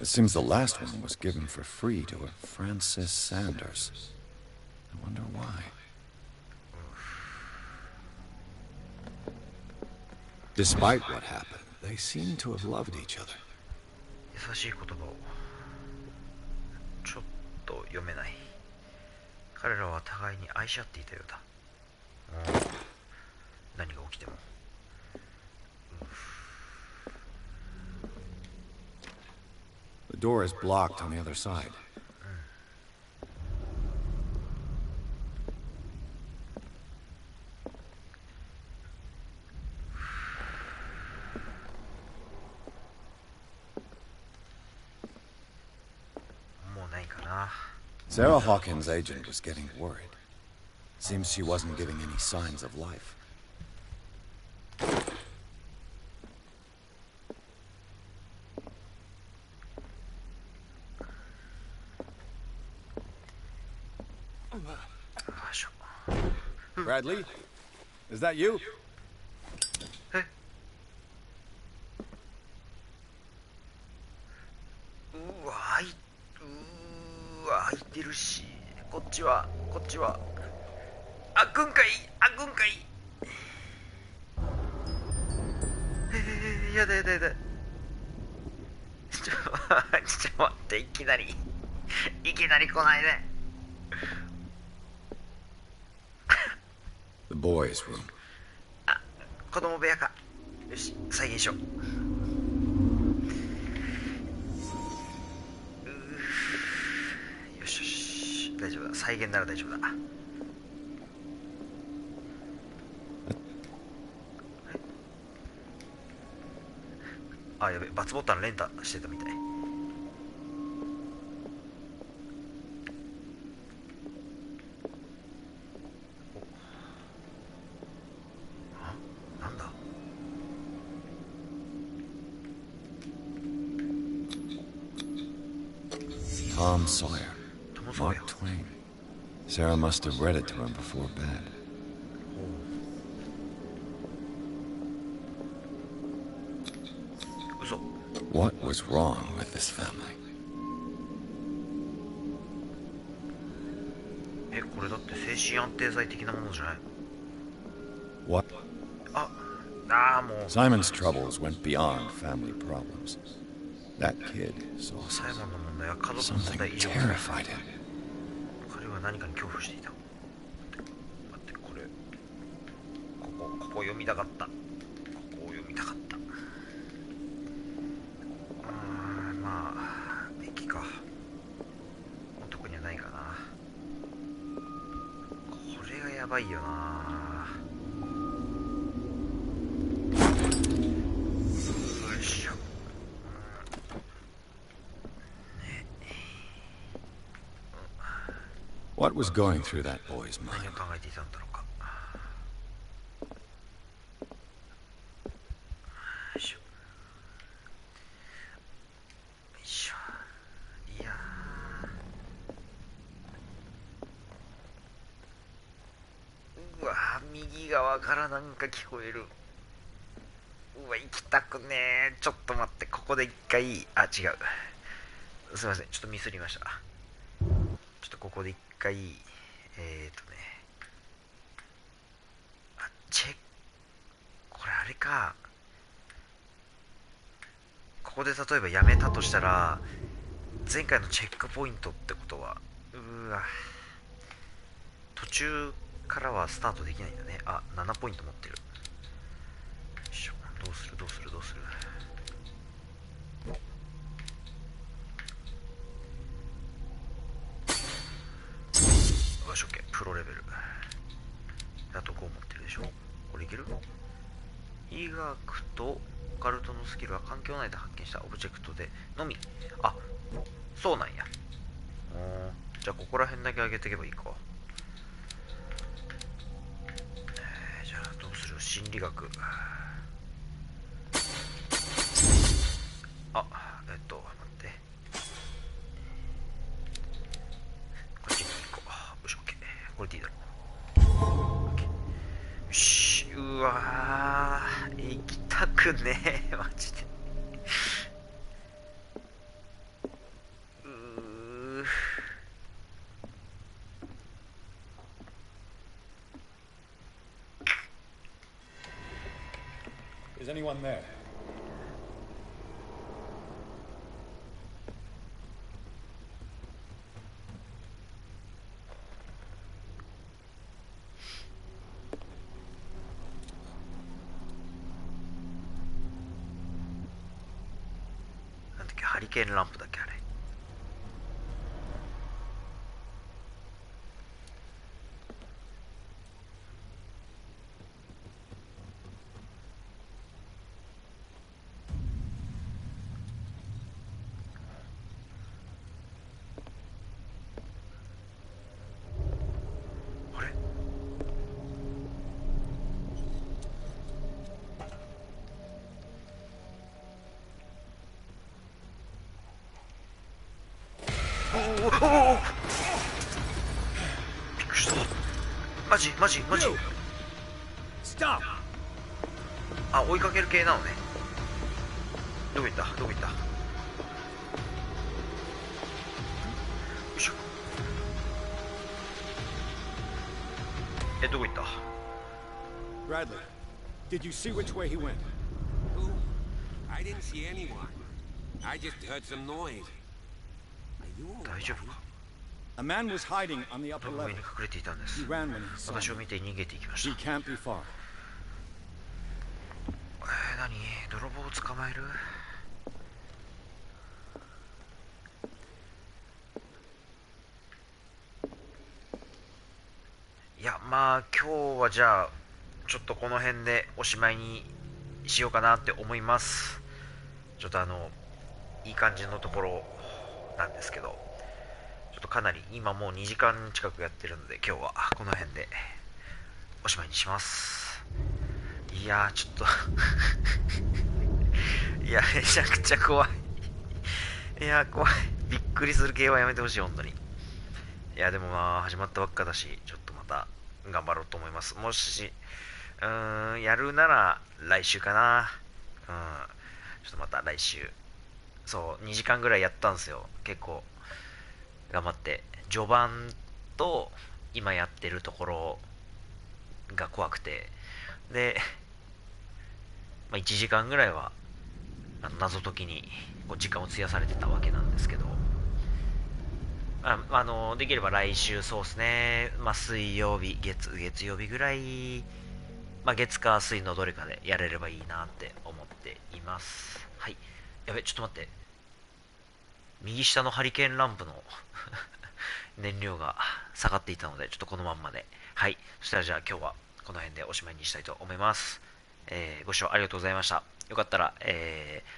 [SPEAKER 2] It seems the last one was given for free to a Francis Sanders. I wonder why. Despite what happened, they seem to have loved each other.
[SPEAKER 1] 優しい言葉をちょっと読めない。彼らは互いに愛し合っていたようだ。何が起きても。
[SPEAKER 2] The door is blocked on the other side. Sarah Hawkins' agent was getting worried. Seems she wasn't giving any signs of life. Bradley? Is that you?
[SPEAKER 1] Hey. 開いてるし、こっちは開くんかい。やだ。ちょっと待って、いきなり来ないで。
[SPEAKER 2] The boys' room.
[SPEAKER 1] あ、子供部屋か。よし、再現しよう。よし、大丈夫だ。再現なら大丈夫だ。あ、やべ、バツボタン連打してたみたい。なんだ。
[SPEAKER 2] Tom Sawyer. Mark Twain. Sarah must have read it to him before bed. What was wrong with this family?
[SPEAKER 1] これだって精神安定剤的なものじゃない？
[SPEAKER 2] What?
[SPEAKER 1] あ、
[SPEAKER 2] Simon's troubles went beyond family problems. That kid saw something terrified him.
[SPEAKER 1] 彼は何かに恐怖していた。待って、ここ読みたかった。ここを読みたかった。まあ駅か。特にはないかな。これがやばいよな。
[SPEAKER 2] What was going through that boy's mind?
[SPEAKER 1] 何を考えていたんだろうか。よいしょ。よいしょ。いやー。うわー、右側からなんか聞こえる。うわ、行きたくねー。ちょっと待って、ここで一回、違う。すいません、ちょっとミスりました。ちょっとここで一回、これあれか。ここで例えばやめたとしたら、前回のチェックポイントってことは、途中からはスタートできないんだね。7ポイント持ってる。よいしょ。どうする。よし、OK。プロレベル。あと5持ってるでしょ。これいける？医学とオカルトのスキルは環境内で発見したオブジェクトでのみ。そうなんや。じゃあここら辺だけ上げていけばいいか。じゃあどうする？心理学。待って。こっちに行こう。よし、OK。これでいいだろう。よし、うわー、行きたくねえ、マジで。
[SPEAKER 2] Is anyone there?
[SPEAKER 1] なんだっけ、ハリケーンランプだっけ、あれ。びっくりした。マジ追いかける系なのね。どこ行ったよいしょ。どこ行った？
[SPEAKER 2] Bradley, did you see which way he went?
[SPEAKER 14] Who? I didn't see anyone. I just heard some noise. Are you all right?
[SPEAKER 1] 大丈夫か？
[SPEAKER 2] A man was hiding on the upper
[SPEAKER 1] 上
[SPEAKER 2] level.
[SPEAKER 1] に隠れていたんです。
[SPEAKER 2] He ran when he saw
[SPEAKER 1] 私を
[SPEAKER 2] me.
[SPEAKER 1] 見て逃げていきまし
[SPEAKER 2] He
[SPEAKER 1] た。
[SPEAKER 2] can't be far.
[SPEAKER 1] 何？泥棒を捕まえる？いや、まあ今日はじゃあちょっとこの辺でおしまいにしようかなって思います。ちょっといい感じのところなんですけど、ちょっとかなり今もう2時間近くやってるので、今日はこの辺でおしまいにします。いやーちょっといやめちゃくちゃ怖い。いや怖い。びっくりする系はやめてほしい、本当に。いやでもまあ始まったばっかだし、ちょっとまた頑張ろうと思います。もしやるなら来週かな。ちょっとまた来週。そう2時間ぐらいやったんですよ。結構頑張って。序盤と今やってるところが怖くて、で1時間ぐらいは謎解きに時間を費やされてたわけなんですけど、できれば来週、そうですね、水曜日、月曜日ぐらい、月火水のどれかでやれればいいなって思っています。はい。やべ、ちょっと待って。右下のハリケーンランプの燃料が下がっていたので、ちょっとこのまんまで。はい。そしたらじゃあ今日はこの辺でおしまいにしたいと思います。ご視聴ありがとうございました。よかったら、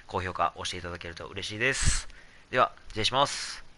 [SPEAKER 1] 高評価押していただけると嬉しいです。では、失礼します。